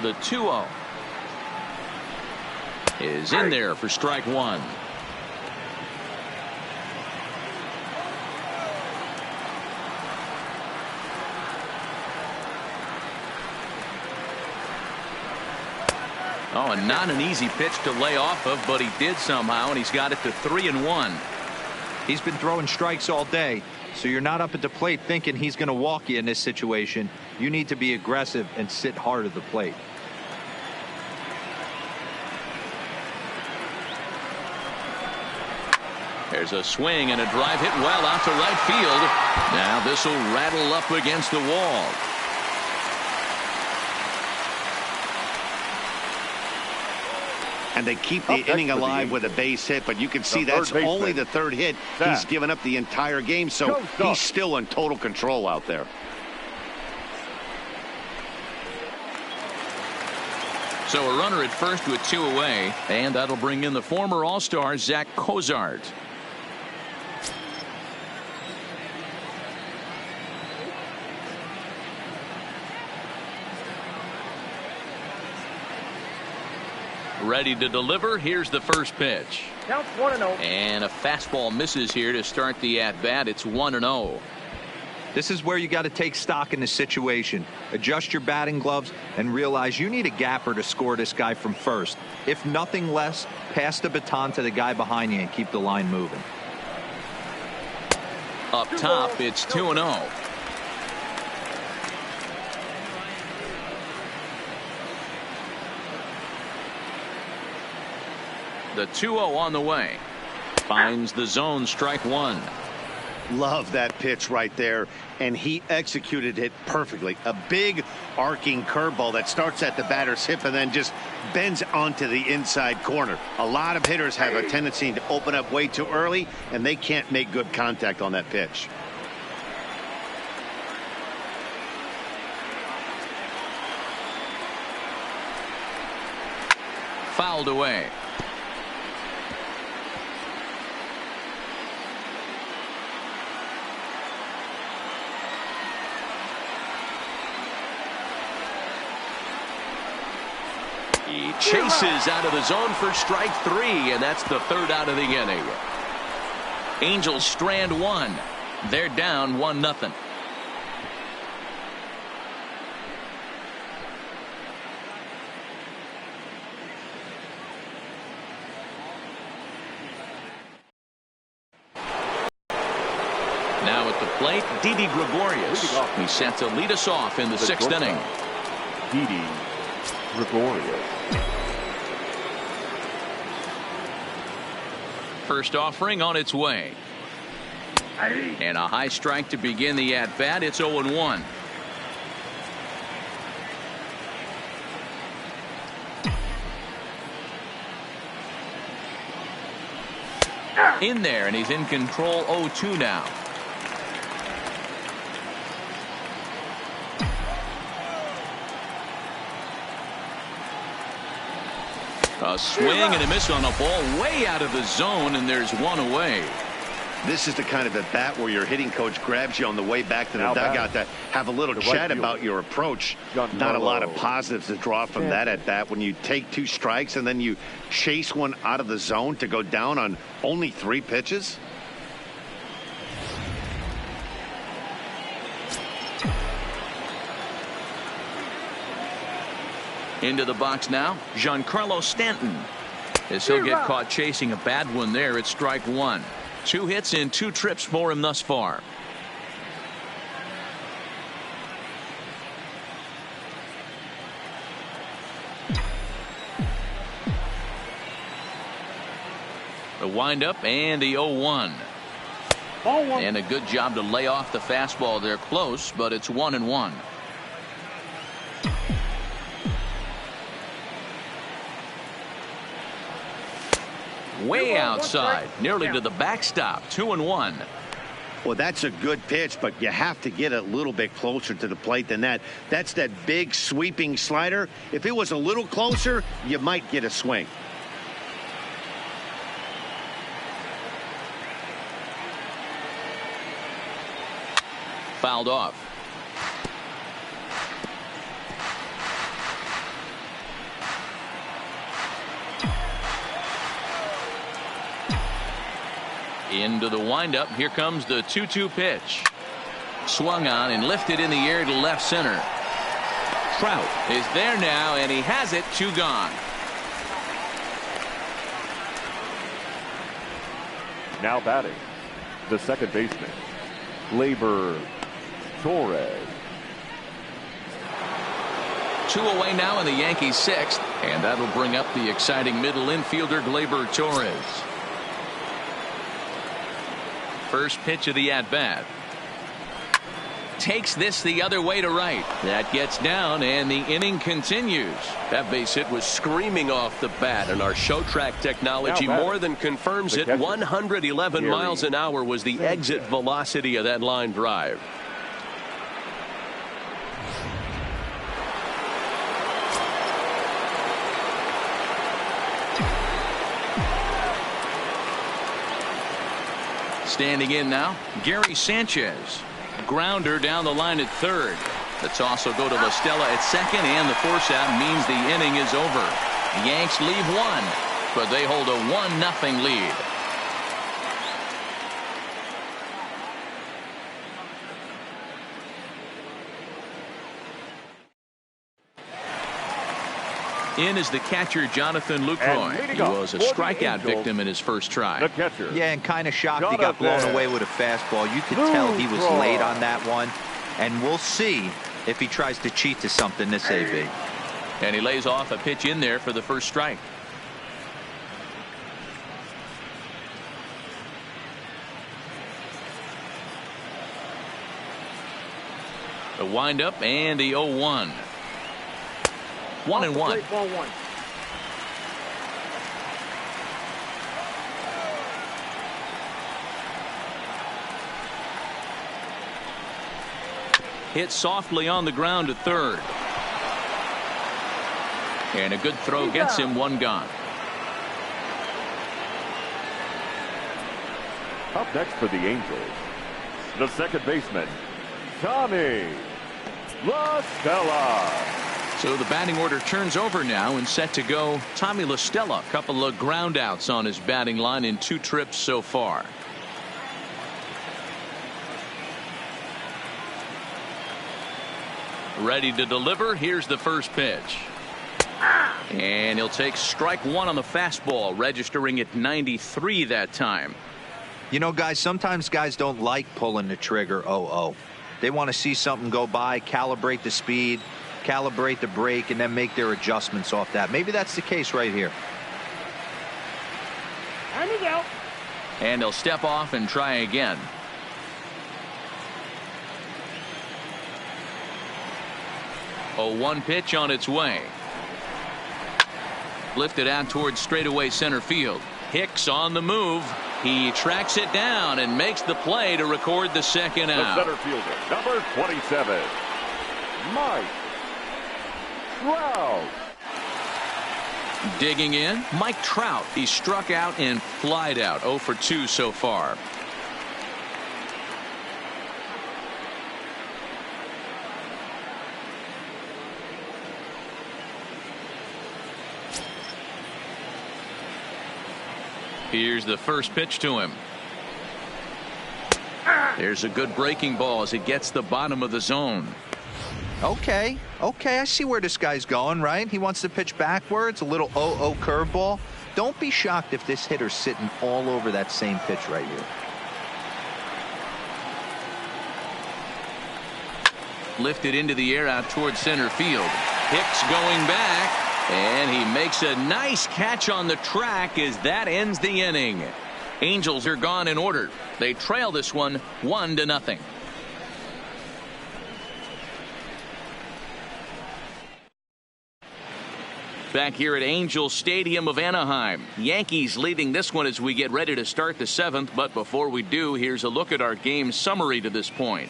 The 2-0 is in there for strike 1. Oh, and not an easy pitch to lay off of, but he did somehow, and he's got it to 3-1. He's been throwing strikes all day, so you're not up at the plate thinking he's going to walk you in this situation. You need to be aggressive and sit hard at the plate. There's a swing and a drive hit well out to right field. Now this will rattle up against the wall. And they keep the inning alive with a base hit, but you can see that's only the third hit. He's given up the entire game, so he's still in total control out there. So a runner at first with 2 away, and that'll bring in the former All-Star Zach Cozart. Ready to deliver. Here's the first pitch. Counts 1-0. And a fastball misses here to start the at-bat. It's 1-0. This is where you got to take stock in the situation. Adjust your batting gloves and realize you need a gapper to score this guy from first. If nothing less, pass the baton to the guy behind you and keep the line moving. Up top, it's 2-0. The 2-0 on the way. Finds the zone, strike 1. Love that pitch right there, and he executed it perfectly. A big arcing curveball that starts at the batter's hip and then just bends onto the inside corner. A lot of hitters have a tendency to open up way too early, and they can't make good contact on that pitch. Fouled away. He chases out of the zone for strike 3, and that's the third out of the inning. Angels strand 1. They're down 1-0. Now at the plate, Didi Gregorius. He's set to lead us off in the 6th inning. Didi Gregorius. First offering on its way. And a high strike to begin the at-bat. It's 0-1. In there, and he's in control. 0-2 now. A swing and a miss on a ball way out of the zone, and there's 1 away. This is the kind of at bat where your hitting coach grabs you on the way back to the dugout to have a little chat about your approach. Not a lot of positives to draw from that at bat when you take 2 strikes and then you chase one out of the zone to go down on only 3 pitches. Into the box now, Giancarlo Stanton. as he'll get caught chasing a bad one there at strike one. 2 hits and 2 trips for him thus far. The windup and the 0-1. And a good job to lay off the fastball there close, but it's 1-1. Way outside, nearly to the backstop. 2-1. Well, that's a good pitch, but you have to get a little bit closer to the plate than that. That's that big sweeping slider. If it was a little closer, you might get a swing. Fouled off. Into the windup. Here comes the 2-2 pitch. Swung on and lifted in the air to left center. Trout is there now, and he has it. 2 gone. Now batting, the second baseman, Gleyber Torres. 2 away now in the Yankees' 6th, and that'll bring up the exciting middle infielder Gleyber Torres. First pitch of the at-bat. Takes this the other way to right. That gets down, and the inning continues. That base hit was screaming off the bat, and our show track technology more than confirms it. 111 miles an hour was the exit velocity of that line drive. Standing in now, Gary Sanchez. Grounder down the line at third. The toss will go to La Stella at second, and the force out means the inning is over. The Yanks leave 1, but they hold a 1-0 lead. In is the catcher, Jonathan Lucroy. He was a strikeout victim in his first try. The catcher. Yeah, and kind of shocked he got blown away with a fastball. You could tell he was late on that one. And we'll see if he tries to cheat to something this AB. And he lays off a pitch in there for the first strike. The windup and the 0-1. 1-1. Hit softly on the ground to third. And a good throw gets him 1 gone. Up next for the Angels, the second baseman, Tommy La Stella. So the batting order turns over now and set to go. Tommy La Stella, a couple of ground outs on his batting line in 2 trips so far. Ready to deliver. Here's the first pitch. And he'll take strike 1 on the fastball, registering at 93 that time. You know, guys, sometimes guys don't like pulling the trigger 0-0. They want to see something go by, calibrate the speed, calibrate the brake, and then make their adjustments off that. Maybe that's the case right here. And he'll step off and try again. A 1 pitch on its way. Lifted out towards straightaway center field. Hicks on the move. He tracks it down and makes the play to record the second out. The center fielder, number 27, Mike Trout. Digging in, Mike Trout. He struck out and flied out. 0 for 2 so far. Here's the first pitch to him. There's a good breaking ball as it gets the bottom of the zone. Okay, I see where this guy's going, right? He wants to pitch backwards, a little 0-0 curveball. don't be shocked if this hitter's sitting all over that same pitch right here. Lifted into the air out towards center field. Hicks going back, and he makes a nice catch on the track as that ends the inning. Angels are gone in order. They trail this one 1-0. Back here at Angel Stadium of Anaheim. Yankees leading this one as we get ready to start the 7th. But before we do, here's a look at our game summary to this point.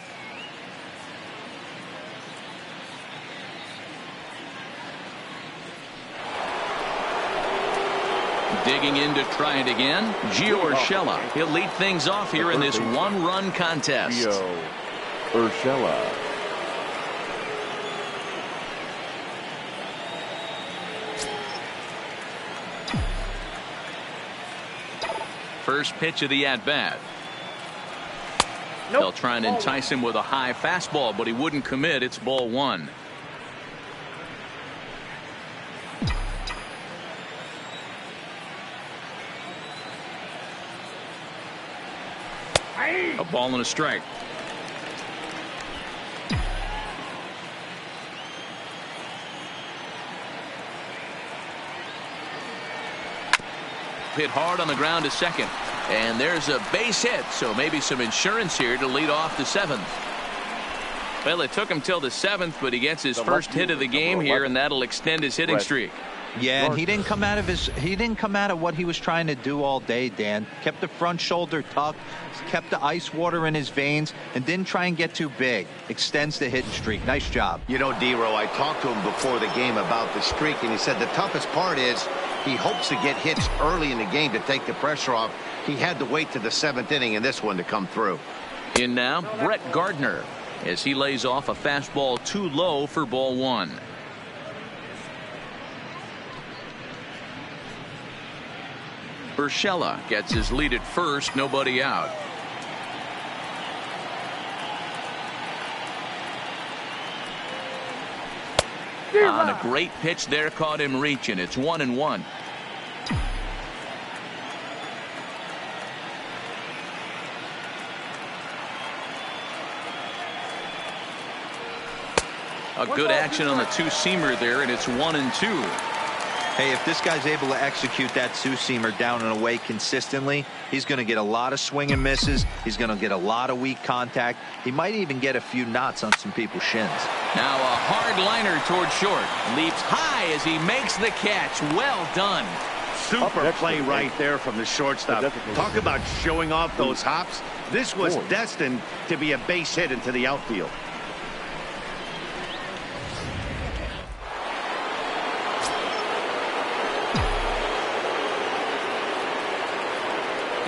Digging in to try it again, Gio Urshela. He'll lead things off here in this one-run contest. Gio Urshela. First pitch of the at-bat. They'll try and entice him with a high fastball, but he wouldn't commit. It's ball 1. A ball and a strike. Hit hard on the ground to second. And there's a base hit, so maybe some insurance here to lead off the 7th. Well, it took him till the 7th, but he gets his first hit of the game here, and that'll extend his hitting streak. Yeah, and he didn't come out of what he was trying to do all day, Dan. Kept the front shoulder tucked, kept the ice water in his veins, and didn't try and get too big. Extends the hitting streak. Nice job. You know, D-Row, I talked to him before the game about the streak, and he said the toughest part is he hopes to get hits early in the game to take the pressure off. He had to wait to the 7th inning in this one to come through. In now, Brett Gardner, as he lays off a fastball too low for ball 1. Urshela gets his lead at first, nobody out. On a great pitch there, caught him reaching. It's 1-1. A good action on the two-seamer there, and it's 1-2. Hey, if this guy's able to execute that two-seamer down and away consistently, he's going to get a lot of swing and misses. He's going to get a lot of weak contact. He might even get a few knots on some people's shins. Now a hard liner toward short. Leaps high as he makes the catch. Well done. Super play right there from the shortstop. Talk about showing off those hops. This was destined to be a base hit into the outfield.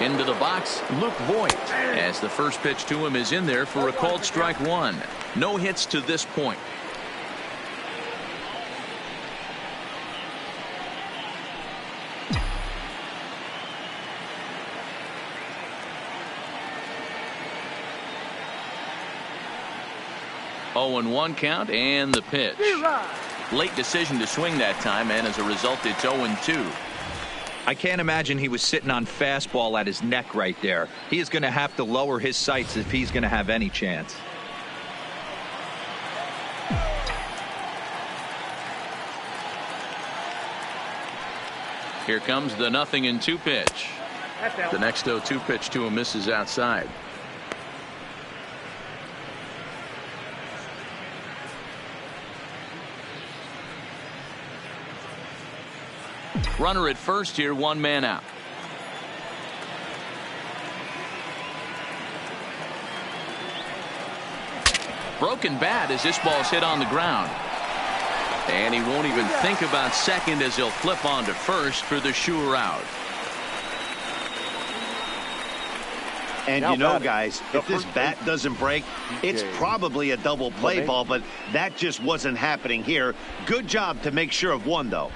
Into the box, Luke Voigt, as the first pitch to him is in there for a called strike 1. No hits to this point. Oh, and 1 count, and the pitch. Late decision to swing that time, and as a result, it's 0-2. I can't imagine he was sitting on fastball at his neck right there. He is going to have to lower his sights if he's going to have any chance. Here comes the 0-2 pitch. The next 0-2 pitch to him misses outside. Runner at first here, 1 man out. Broken bat as this ball's hit on the ground. And he won't even think about second as he'll flip on to first for the sure out. And you know, guys, if this bat doesn't break, it's probably a double play ball, but that just wasn't happening here. Good job to make sure of 1, though.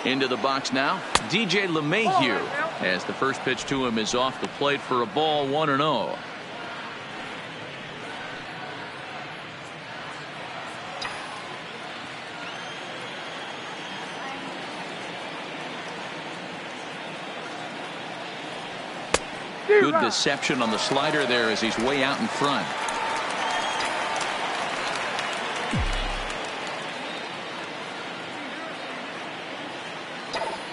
Into the box now, DJ LeMahieu, as the first pitch to him is off the plate for a ball, 1-0. Good deception on the slider there as he's way out in front.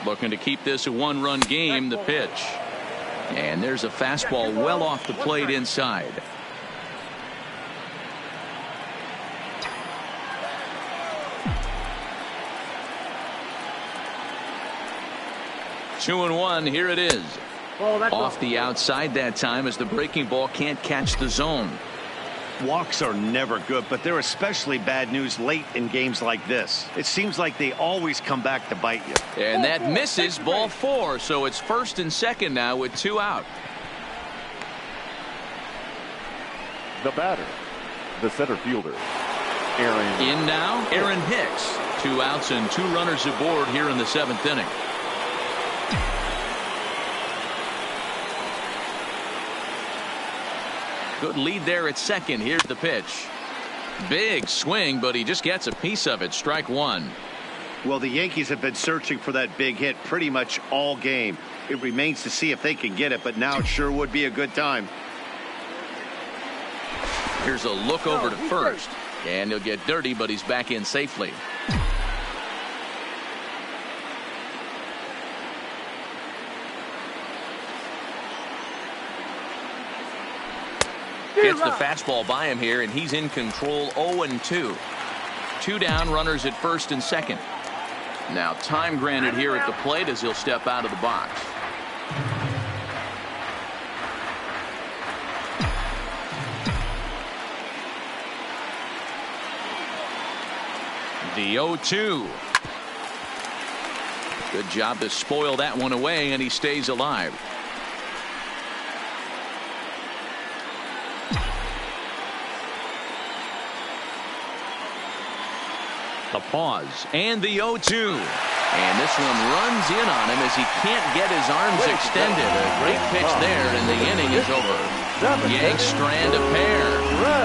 Looking to keep this a one-run game. The pitch. And there's a fastball well off the plate inside. Two and one. Here it is. Off the outside that time as the breaking ball can't catch the zone. Walks are never good, but they're especially bad news late in games like this. It seems like they always come back to bite you. And that misses, ball 4, so it's first and second now with 2 out. The batter, the center fielder, Aaron. In now, Aaron Hicks. 2 outs and 2 runners aboard here in the 7th inning. Good lead there at second. Here's the pitch. Big swing, but he just gets a piece of it. Strike 1. Well, the Yankees have been searching for that big hit pretty much all game. It remains to see if they can get it, but now it sure would be a good time. Here's a look over to first. And he'll get dirty, but he's back in safely. Gets the fastball by him here, and he's in control. 0-2. 2 down, runners at first and second. Now time granted here at the plate as he'll step out of the box. The 0-2. Good job to spoil that one away, and he stays alive. The pause and the 0-2. And this one runs in on him as he can't get his arms extended. A great pitch there, and the inning is over. Yanks strand a pair,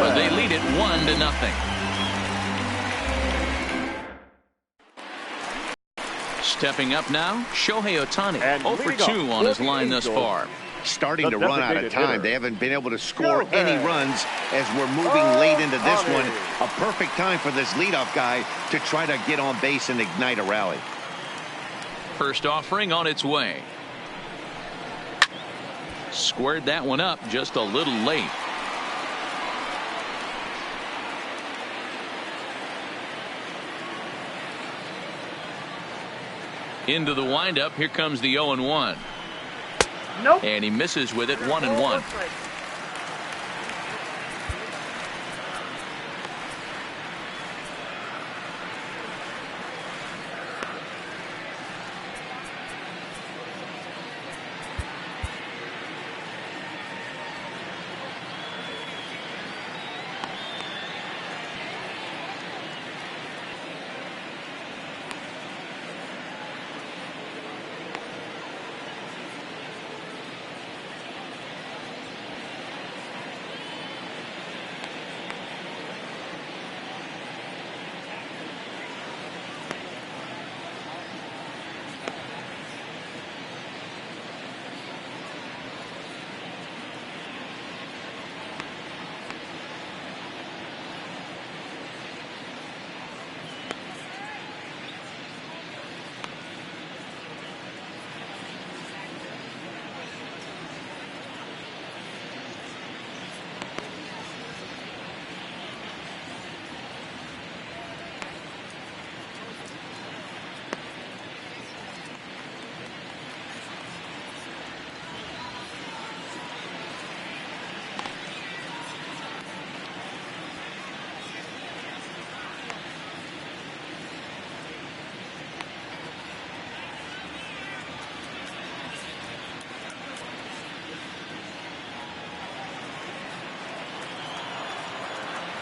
but they lead it 1-0. Stepping up now, Shohei Ohtani. 0 for 2 on his line thus far. Starting to run out of time. They haven't been able to score any runs as we're moving late into this one. A perfect time for this leadoff guy to try to get on base and ignite a rally. First offering on its way. Squared that one up just a little late. Into the windup. Here comes the 0-1. Nope. And he misses with it. 1-1.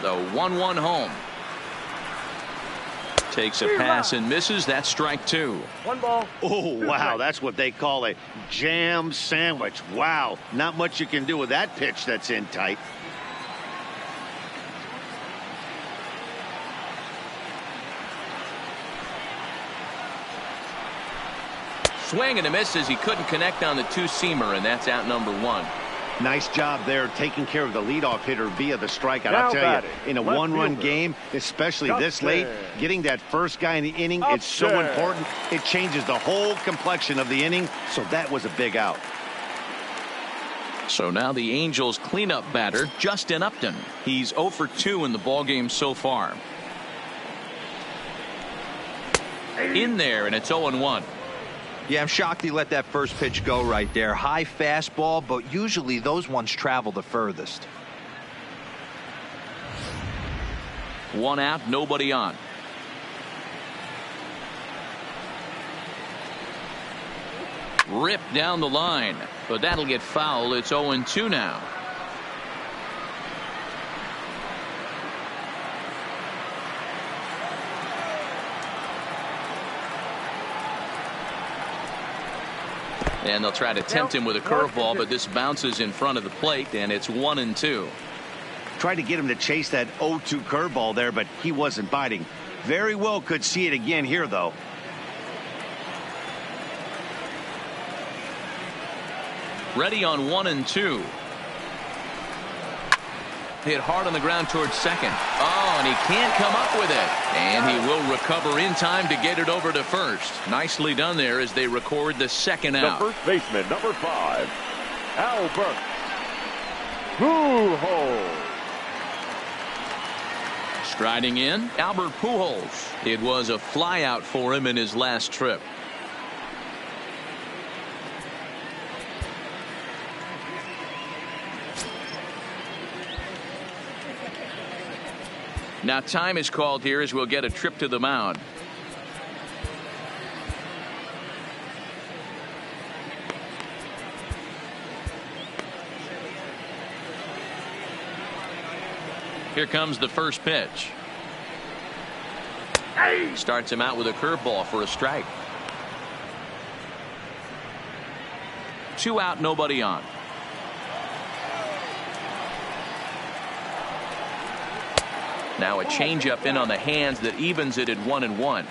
The 1-1 home. Takes a pass and misses. That's strike 2. 1 ball. Oh, wow. That's what they call a jam sandwich. Wow. Not much you can do with that pitch that's in tight. Swing and a miss as he couldn't connect on the two-seamer, and that's out number 1. Nice job there taking care of the leadoff hitter via the strikeout. I'll tell you, in a one-run game, especially this late, getting that first guy in the inning, it's so important. It changes the whole complexion of the inning, so that was a big out. So now the Angels cleanup batter, Justin Upton. He's 0 for 2 in the ballgame so far. In there, and it's 0-1. Yeah, I'm shocked he let that first pitch go right there. High fastball, but usually those ones travel the furthest. 1 out, nobody on. Ripped down the line, but that'll get foul. It's 0-2 now. And they'll try to tempt him with a curveball, but this bounces in front of the plate, and it's 1-2. Tried to get him to chase that 0-2 curveball there, but he wasn't biting. Very well could see it again here, though. Ready on 1-2. Hit hard on the ground towards second. Oh, and he can't come up with it. And he will recover in time to get it over to first. Nicely done there as they record the second out. The first baseman, number 5, Albert Pujols. Striding in, Albert Pujols. It was a flyout for him in his last trip. Now time is called here as we'll get a trip to the mound. Here comes the first pitch. Starts him out with a curveball for a strike. 2 out, nobody on. Now a changeup in on the hands that evens it at 1-1.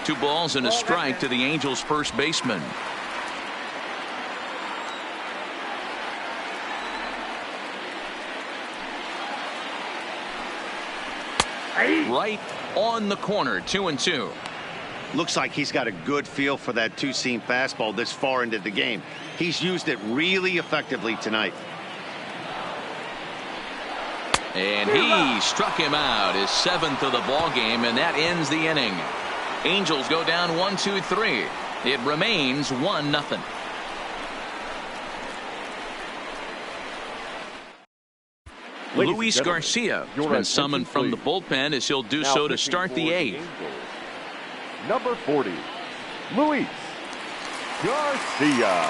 Two balls and a strike to the Angels' first baseman. Right on the corner, 2-2. Looks like he's got a good feel for that two-seam fastball this far into the game. He's used it really effectively tonight. And he struck him out, his 7th of the ball game, and that ends the inning. Angels go down 1-2-3. It remains 1-0. Luis Garcia has been summoned from the bullpen as he'll do so to start the 8th. Number 40, Luis Garcia.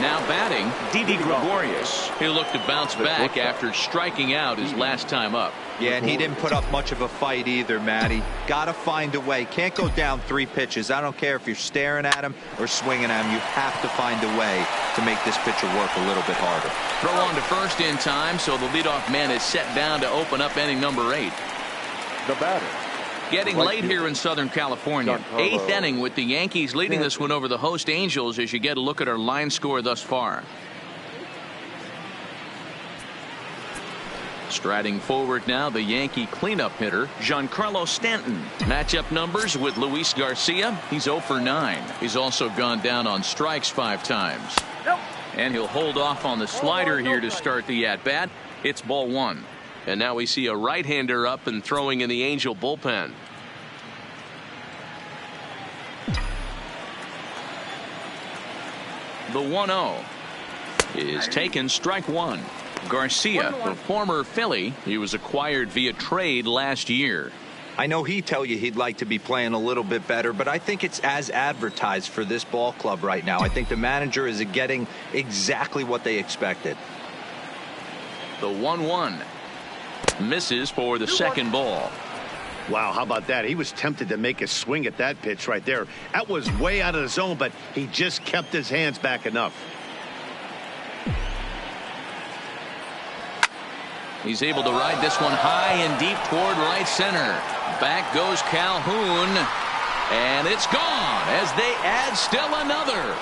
Now batting, Didi Gregorius. He'll look to bounce back after striking out his last time up. Yeah, and he didn't put up much of a fight either, Matty. Got to find a way. Can't go down 3 pitches. I don't care if you're staring at him or swinging at him. You have to find a way to make this pitcher work a little bit harder. Throw on to first in time, so the leadoff man is set down to open up inning number 8. The batter. Getting late here in Southern California. 8th inning with the Yankees leading this one over the host Angels as you get a look at our line score thus far. Striding forward now, the Yankee cleanup hitter, Giancarlo Stanton. Matchup numbers with Luis Garcia. He's 0 for 9. He's also gone down on strikes 5 times. And he'll hold off on the slider here to start the at-bat. It's ball 1. And now we see a right-hander up and throwing in the Angel bullpen. The 1-0 is taken, strike 1. Garcia, the former Philly, he was acquired via trade last year. I know he'd tell you he'd like to be playing a little bit better, but I think it's as advertised for this ball club right now. I think the manager is getting exactly what they expected. The 1-1 misses for the second ball. Wow, how about that? He was tempted to make a swing at that pitch right there. That was way out of the zone, but he just kept his hands back enough. He's able to ride this one high and deep toward right center. Back goes Calhoun, and it's gone as they add still another.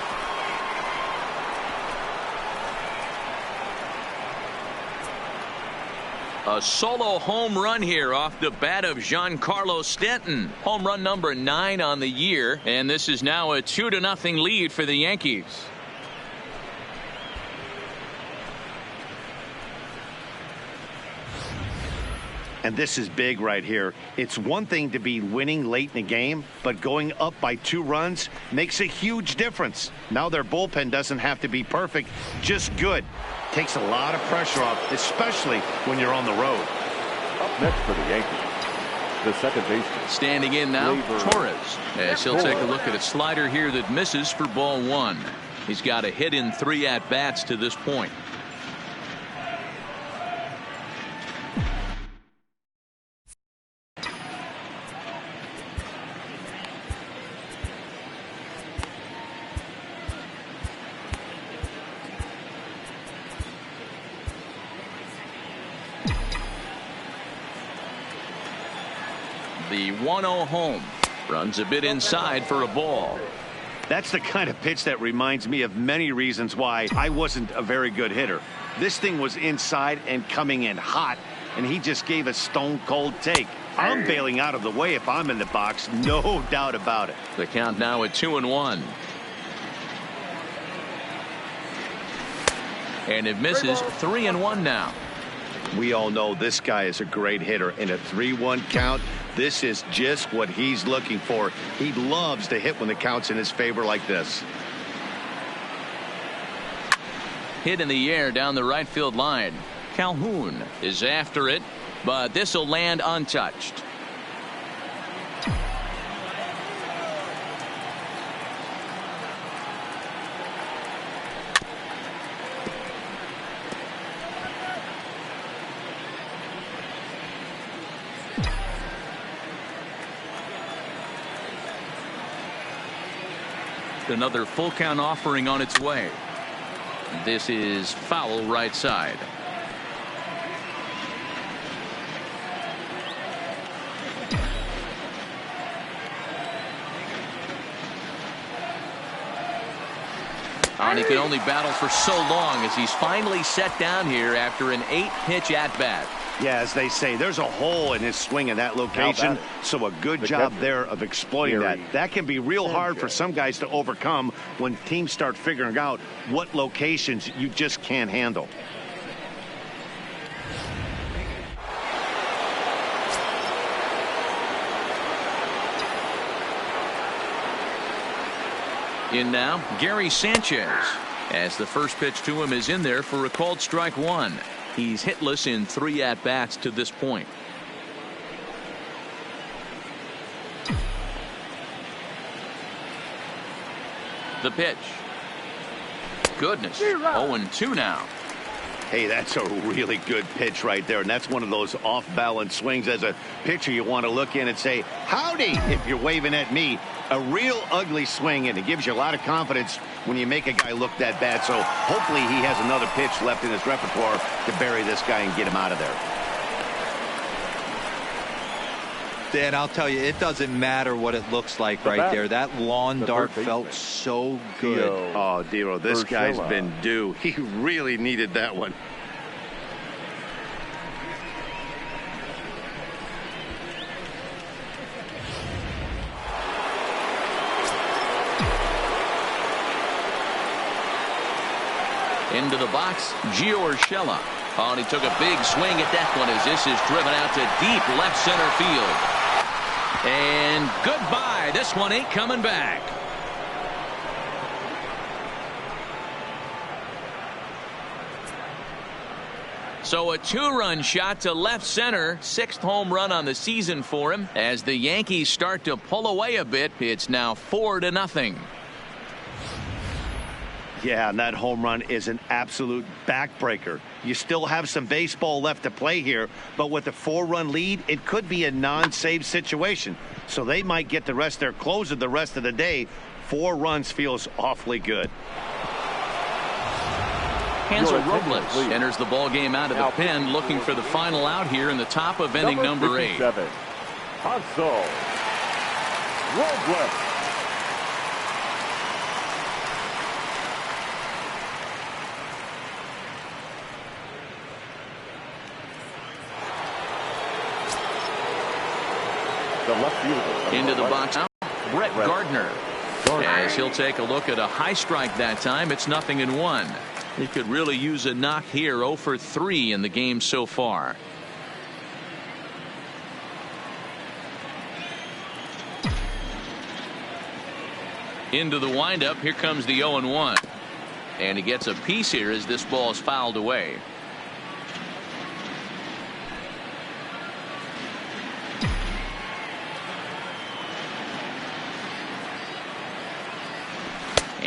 A solo home run here off the bat of Giancarlo Stanton. Home run number 9 on the year, and this is now a 2-0 lead for the Yankees. And this is big right here. It's one thing to be winning late in the game, but going up by 2 runs makes a huge difference. Now their bullpen doesn't have to be perfect, just good. Takes a lot of pressure off, especially when you're on the road. Up next for the Yankees, the second baseman. Standing in now, Torres, as he'll take a look at a slider here that misses for ball 1. He's got a hit in 3 at-bats to this point. The 1-0 home. Runs a bit inside for a ball. That's the kind of pitch that reminds me of many reasons why I wasn't a very good hitter. This thing was inside and coming in hot, and he just gave a stone-cold take. I'm bailing out of the way if I'm in the box, no doubt about it. The count now at 2-1. And it misses. 3-1 now. We all know this guy is a great hitter. In a 3-1 count, this is just what he's looking for. He loves to hit when the count's in his favor like this. Hit in the air down the right field line. Calhoun is after it, but this will land untouched. Another full count offering on its way. This is foul right side. And he can only battle for so long as he's finally set down here after an 8-pitch at-bat. Yeah, as they say, there's a hole in his swing in that location, so a good job there of exploiting that. That can be real hard for some guys to overcome when teams start figuring out what locations you just can't handle. In now, Gary Sanchez, as the first pitch to him is in there for a called strike 1. He's hitless in 3 at-bats to this point. The pitch. Goodness. 0-2 now. Hey, that's a really good pitch right there, and that's one of those off-balance swings. As a pitcher, you want to look in and say, howdy, if you're waving at me. A real ugly swing, and it gives you a lot of confidence when you make a guy look that bad. So hopefully he has another pitch left in his repertoire to bury this guy and get him out of there. Dan, I'll tell you, it doesn't matter what it looks like right there. That lawn dart felt so good. Oh, Dero, this guy's been due. He really needed that one. Into the box, Gio Urshela. Oh, and he took a big swing at that one as this is driven out to deep left center field. And goodbye. This one ain't coming back. So a 2-run shot to left center. 6th home run on the season for him. As the Yankees start to pull away a bit, it's now 4-0. Yeah, and that home run is an absolute backbreaker. You still have some baseball left to play here, but with a 4-run lead, it could be a non-save situation. So they might get the rest of their closer the rest of the day. 4 runs feels awfully good. Hansel Robles enters the ball game out of the pen, looking for the final out here in the top of inning number 8. Hansel Robles. The left fielder. Into the box out, Brett Gardner. As he'll take a look at a high strike that time. It's 0-1. He could really use a knock here. 0 for 3 in the game so far. Into the windup. Here comes the 0-1. And he gets a piece here as this ball is fouled away.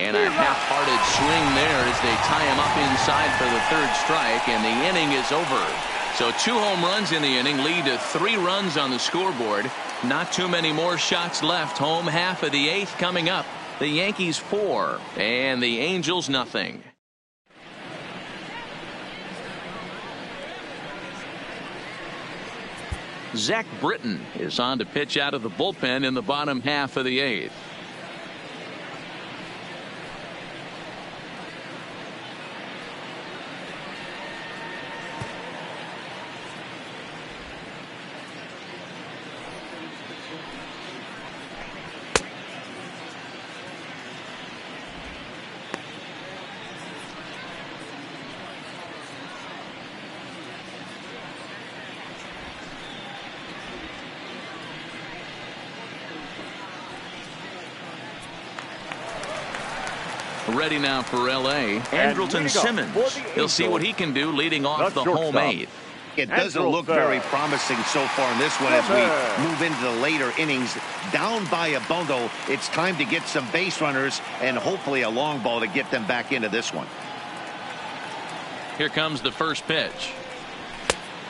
And a half-hearted swing there as they tie him up inside for the 3rd strike, and the inning is over. So 2 home runs in the inning lead to 3 runs on the scoreboard. Not too many more shots left. Home half of the 8th coming up. The Yankees 4 and the Angels nothing. Zach Britton is on to pitch out of the bullpen in the bottom half of the 8th. Ready now for L.A. Andrelton Simmons. He'll see what he can do leading off the home 8th. It doesn't look very promising so far in this one as we move into the later innings. Down by a bundle, it's time to get some base runners and hopefully a long ball to get them back into this one. Here comes the first pitch.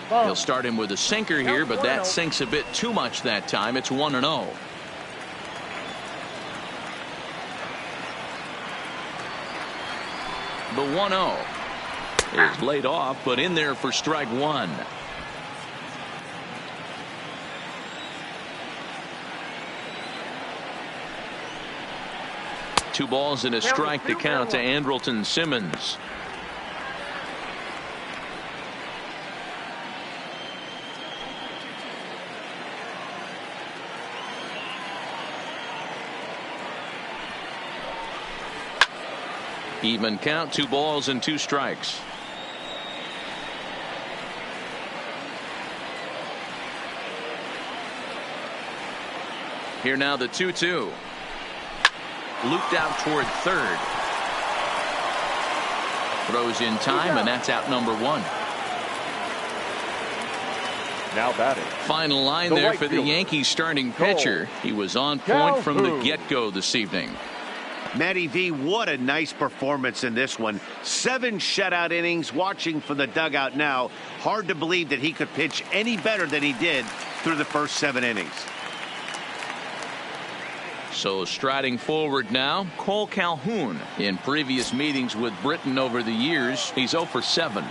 He'll start him with a sinker here, but that sinks a bit too much that time. It's 1-0. The 1-0 is laid off, but in there for strike 1. Two balls and a strike to count to Andrelton Simmons. Even count, 2 balls and 2 strikes. Here now the 2-2. Looped out toward 3rd. Throws in time, and that's out number 1. Now batting. Final line there for the Yankees starting pitcher. He was on point from the get-go this evening. Matty V, what a nice performance in this one. 7 shutout innings. Watching from the dugout now, hard to believe that he could pitch any better than he did through the first 7 innings. So striding forward now, Cole Calhoun. In previous meetings with Britton over the years, he's 0 for 7.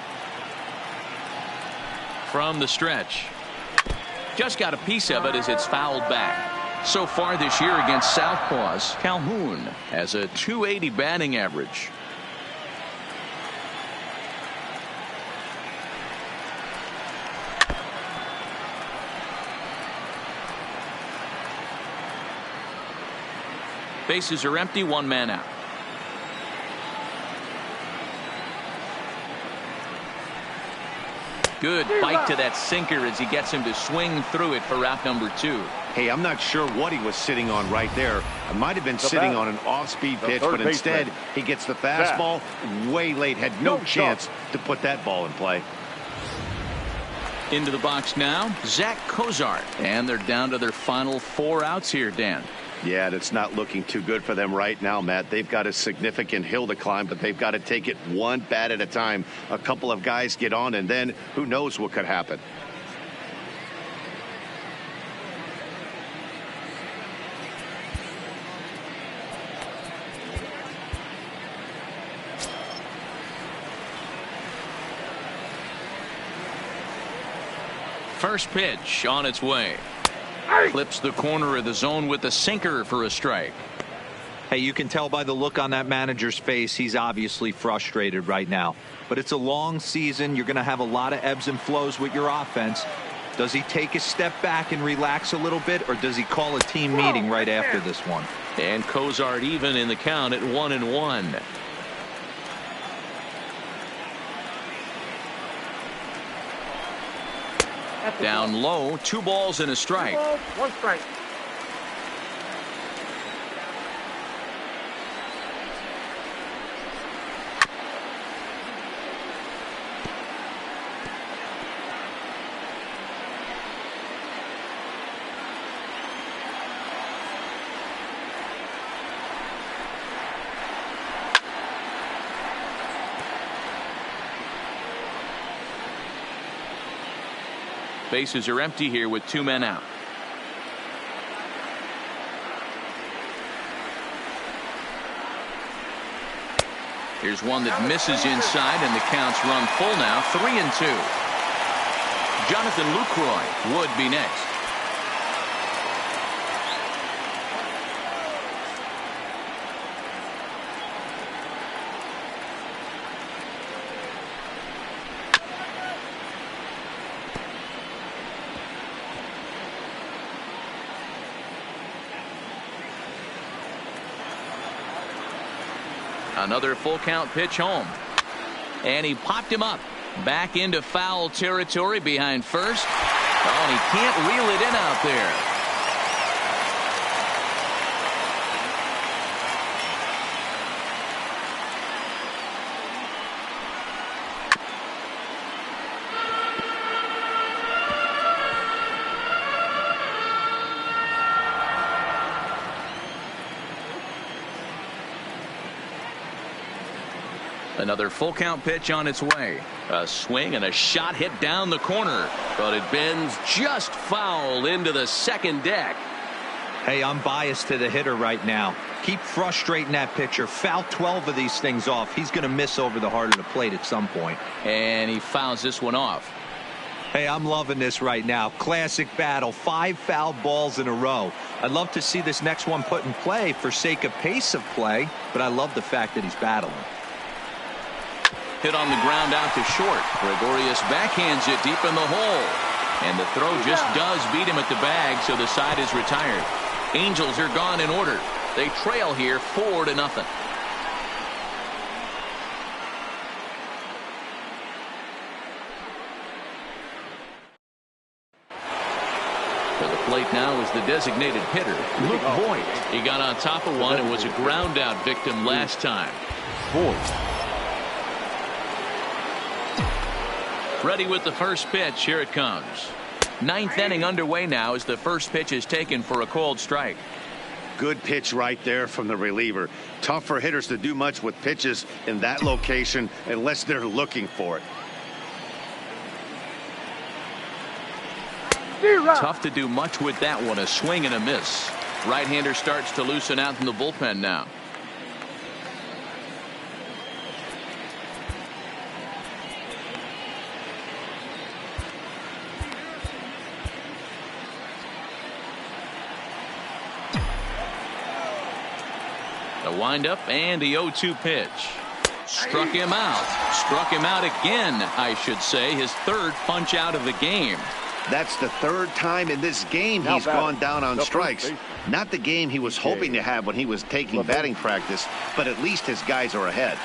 From the stretch. Just got a piece of it as it's fouled back. So far this year against Southpaws, Calhoun has a .280 batting average. Bases are empty, 1 man out. Good bite to that sinker as he gets him to swing through it for out number 2. Hey, I'm not sure what he was sitting on right there. It might have been sitting on an off-speed pitch, but instead he gets the fastball way late. Had no chance to put that ball in play. Into the box now, Zach Cozart. And they're down to their final 4 outs here, Dan. Yeah, it's not looking too good for them right now, Matt. They've got a significant hill to climb, but they've got to take it one bat at a time. A couple of guys get on, and then who knows what could happen. First pitch on its way. Clips the corner of the zone with the sinker for a strike. Hey, you can tell by the look on that manager's face, he's obviously frustrated right now. But it's a long season. You're going to have a lot of ebbs and flows with your offense. Does he take a step back and relax a little bit, or does he call a team meeting right after this one? And Cozart even in the count at 1-1. Down low, 2 balls and a strike. 2 balls, 1 strike. Bases are empty here with 2 men out. Here's one that misses inside, and the count's run full now, 3-2. Jonathan Lucroy would be next. Another full count pitch home. And he popped him up. Back into foul territory behind first. Oh, and he can't reel it in out there. Another full count pitch on its way. A swing and a shot hit down the corner, but it bends just foul into the second deck. Hey, I'm biased to the hitter right now. Keep frustrating that pitcher. Foul 12 of these things off. He's going to miss over the heart of the plate at some point. And he fouls this one off. Hey, I'm loving this right now. Classic battle. 5 foul balls in a row. I'd love to see this next one put in play for sake of pace of play, but I love the fact that he's battling. Hit on the ground out to short. Gregorius backhands it deep in the hole. And the throw just does beat him at the bag, so the side is retired. Angels are gone in order. They trail here 4-0. For the plate now is the designated hitter, Luke Voigt. He got on top of one and was a ground out victim last time. Voigt. Ready with the first pitch. Here it comes. 9th inning underway now as the first pitch is taken for a called strike. Good pitch right there from the reliever. Tough for hitters to do much with pitches in that location unless they're looking for it. Tough to do much with that one. A swing and a miss. Right-hander starts to loosen out in the bullpen now. The windup and the 0-2 pitch. Struck him out. Struck him out again, I should say. His 3rd punch out of the game. That's the 3rd time in this game he's gone down on strikes. Not the game he was hoping to have when he was taking batting practice, but at least his guys are ahead.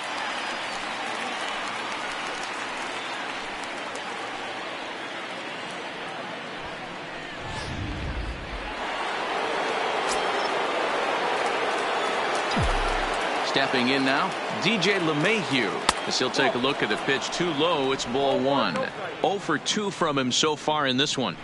Stepping in now, DJ LeMahieu. As he'll take a look at the pitch too low. It's ball one. 0 for 2 from him so far in this one.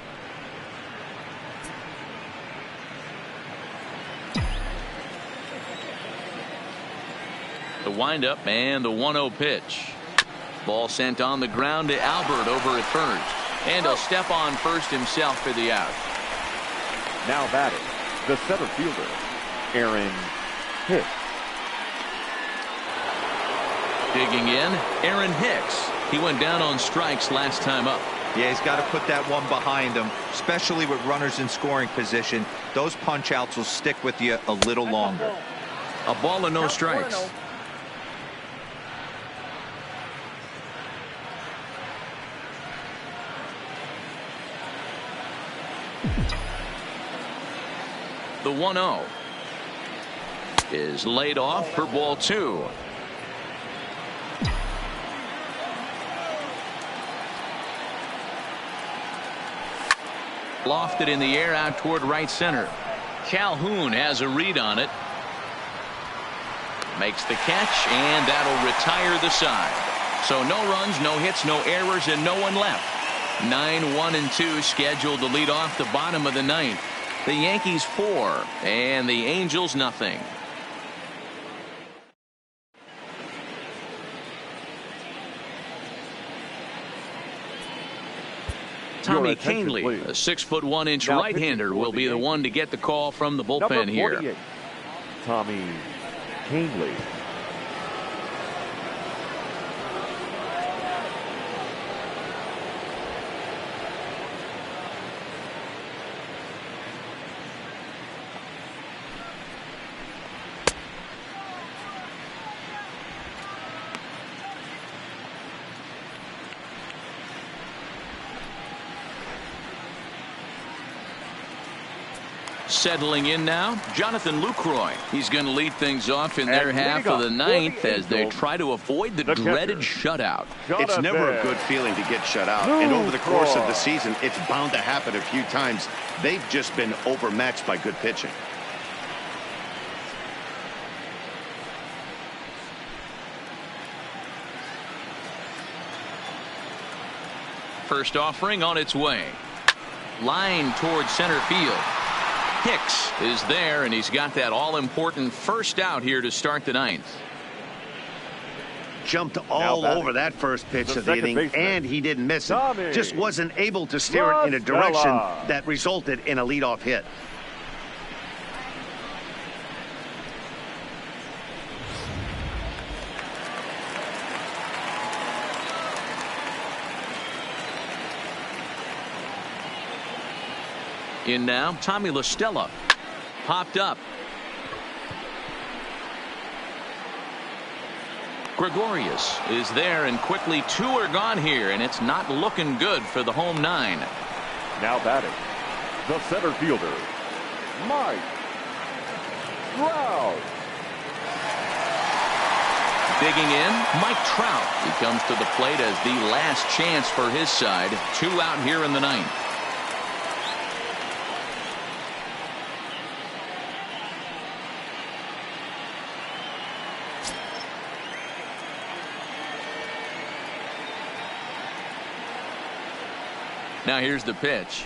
The windup and the 1-0 pitch. Ball sent on the ground to Albert over at first. And he'll step on first himself for the out. Now batting, the center fielder, Aaron Hicks. Digging in, Aaron Hicks. He went down on strikes last time up. Yeah, he's got to put that one behind him, especially with runners in scoring position. Those punch outs will stick with you a little longer. A ball and no strikes. The 1-0 is laid off for ball 2. Lofted in the air out toward right center. Calhoun has a read on it. Makes the catch, and that'll retire the side. So no runs, no hits, no errors, and no one left. 9-1-2 scheduled to lead off the bottom of the ninth. The Yankees 4 and the Angels nothing. Tommy Cahill, a 6'1" right-hander, will be the one to get the call from the bullpen here. Tommy Cahill. Settling in now, Jonathan Lucroy. He's going to lead things off in their half of the ninth as they try to avoid the dreaded shutout. It's never a good feeling to get shut out. And over the course of the season, it's bound to happen a few times. They've just been overmatched by good pitching. First offering on its way. Line towards center field. Hicks is there, and he's got that all-important first out here to start the ninth. Jumped all over that first pitch of the inning, and he didn't miss it. Just wasn't able to steer it in a direction that resulted in a leadoff hit. In now, Tommy La Stella. Popped up. Gregorius is there, and quickly 2 are gone here, and it's not looking good for the home 9. Now batting, the center fielder, Mike Trout. Digging in, Mike Trout. He comes to the plate as the last chance for his side. 2 out here in the ninth. Now here's the pitch.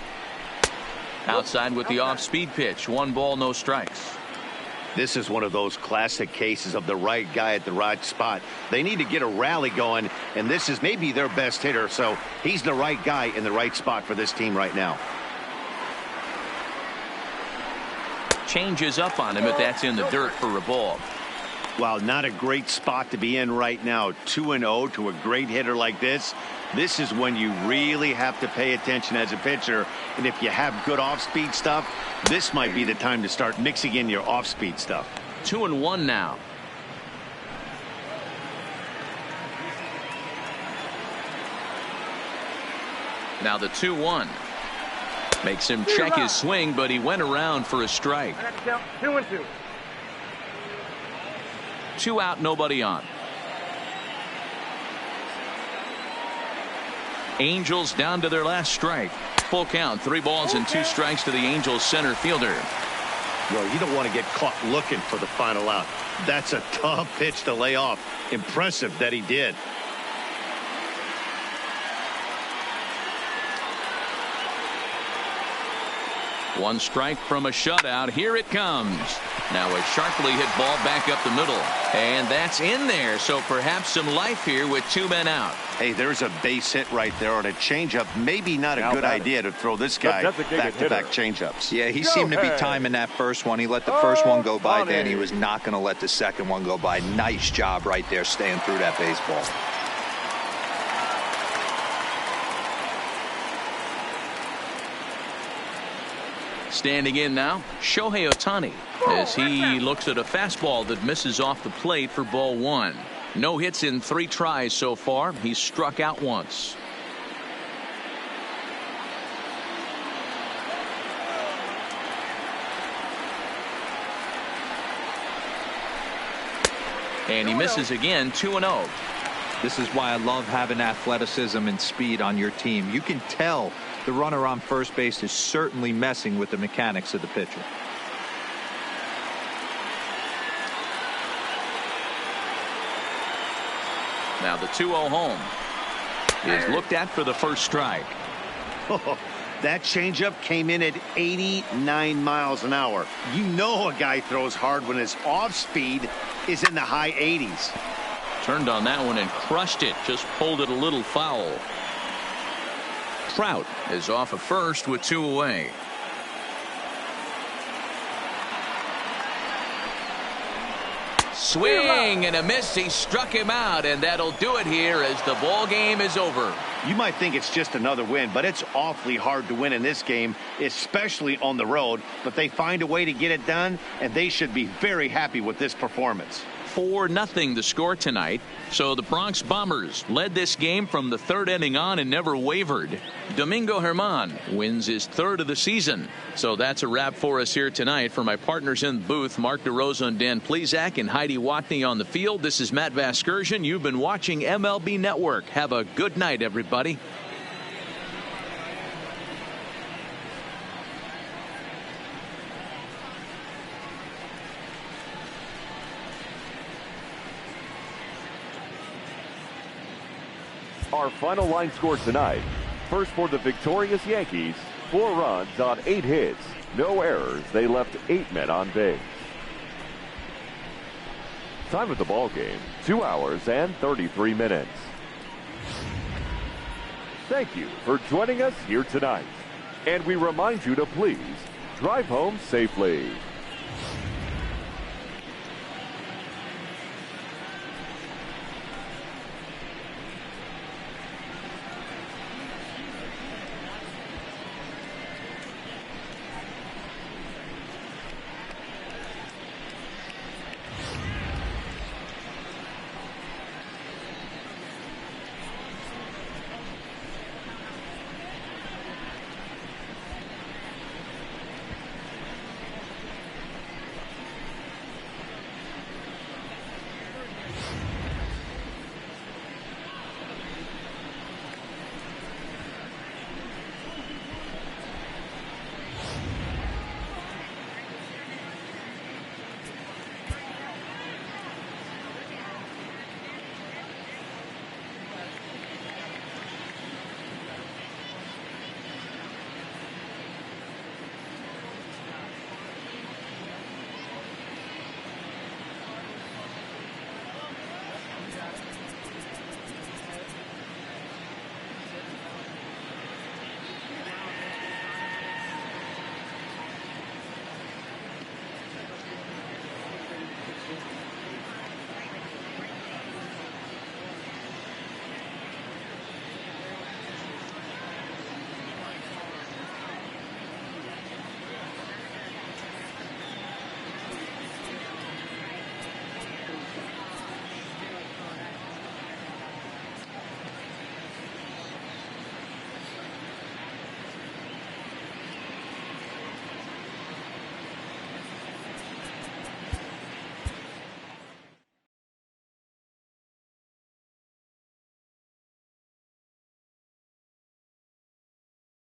Outside with the off-speed pitch. 1 ball, no strikes. This is one of those classic cases of the right guy at the right spot. They need to get a rally going, and this is maybe their best hitter, so he's the right guy in the right spot for this team right now. Changes up on him, but that's in the dirt for a ball. Wow, not a great spot to be in right now. 2-0 to a great hitter like this. This is when you really have to pay attention as a pitcher. And if you have good off-speed stuff, this might be the time to start mixing in your off-speed stuff. 2-1 now. Now the 2-1. Makes him check his swing, but he went around for a strike. 2-2. 2 out, nobody on. Angels down to their last strike. Full count, 3 balls and 2 strikes to the Angels center fielder. Well, you don't want to get caught looking for the final out. That's a tough pitch to lay off. Impressive that he did. One strike from a shutout. Here it comes. Now a sharply hit ball back up the middle. And that's in there. So perhaps some life here with 2 men out. Hey, there's a base hit right there on a changeup. Maybe not a good idea to throw this guy back-to-back changeups. Yeah, he seemed to be timing that first one. He let the first one go by, then he was not going to let the second one go by. Nice job right there staying through that baseball. Standing in now, Shohei Ohtani, as he looks at a fastball that misses off the plate for ball 1. No hits in 3 tries so far. He's struck out once. And he misses again, 2-0. This is why I love having athleticism and speed on your team. You can tell the runner on first base is certainly messing with the mechanics of the pitcher. Now the 2-0 home is looked at for the first strike. Oh, that changeup came in at 89 miles an hour. You know a guy throws hard when his off speed is in the high 80s. Turned on that one and crushed it. Just pulled it a little foul. Trout is off of first with 2 away. Swing and a miss. He struck him out, and that'll do it here as the ball game is over. You might think it's just another win, but it's awfully hard to win in this game, especially on the road. But they find a way to get it done, and they should be very happy with this performance. 4-0 the score tonight. So the Bronx Bombers led this game from the 3rd inning on and never wavered. Domingo Germán wins his 3rd of the season. So that's a wrap for us here tonight. For my partners in the booth, Mark DeRosa and Dan Plesac and Heidi Watney on the field, this is Matt Vasgersian. You've been watching MLB Network. Have a good night, everybody. Our final line score tonight. First for the victorious Yankees, 4 runs on 8 hits. No errors. They left 8 men on base. Time of the ball game, 2 hours and 33 minutes. Thank you for joining us here tonight. And we remind you to please drive home safely.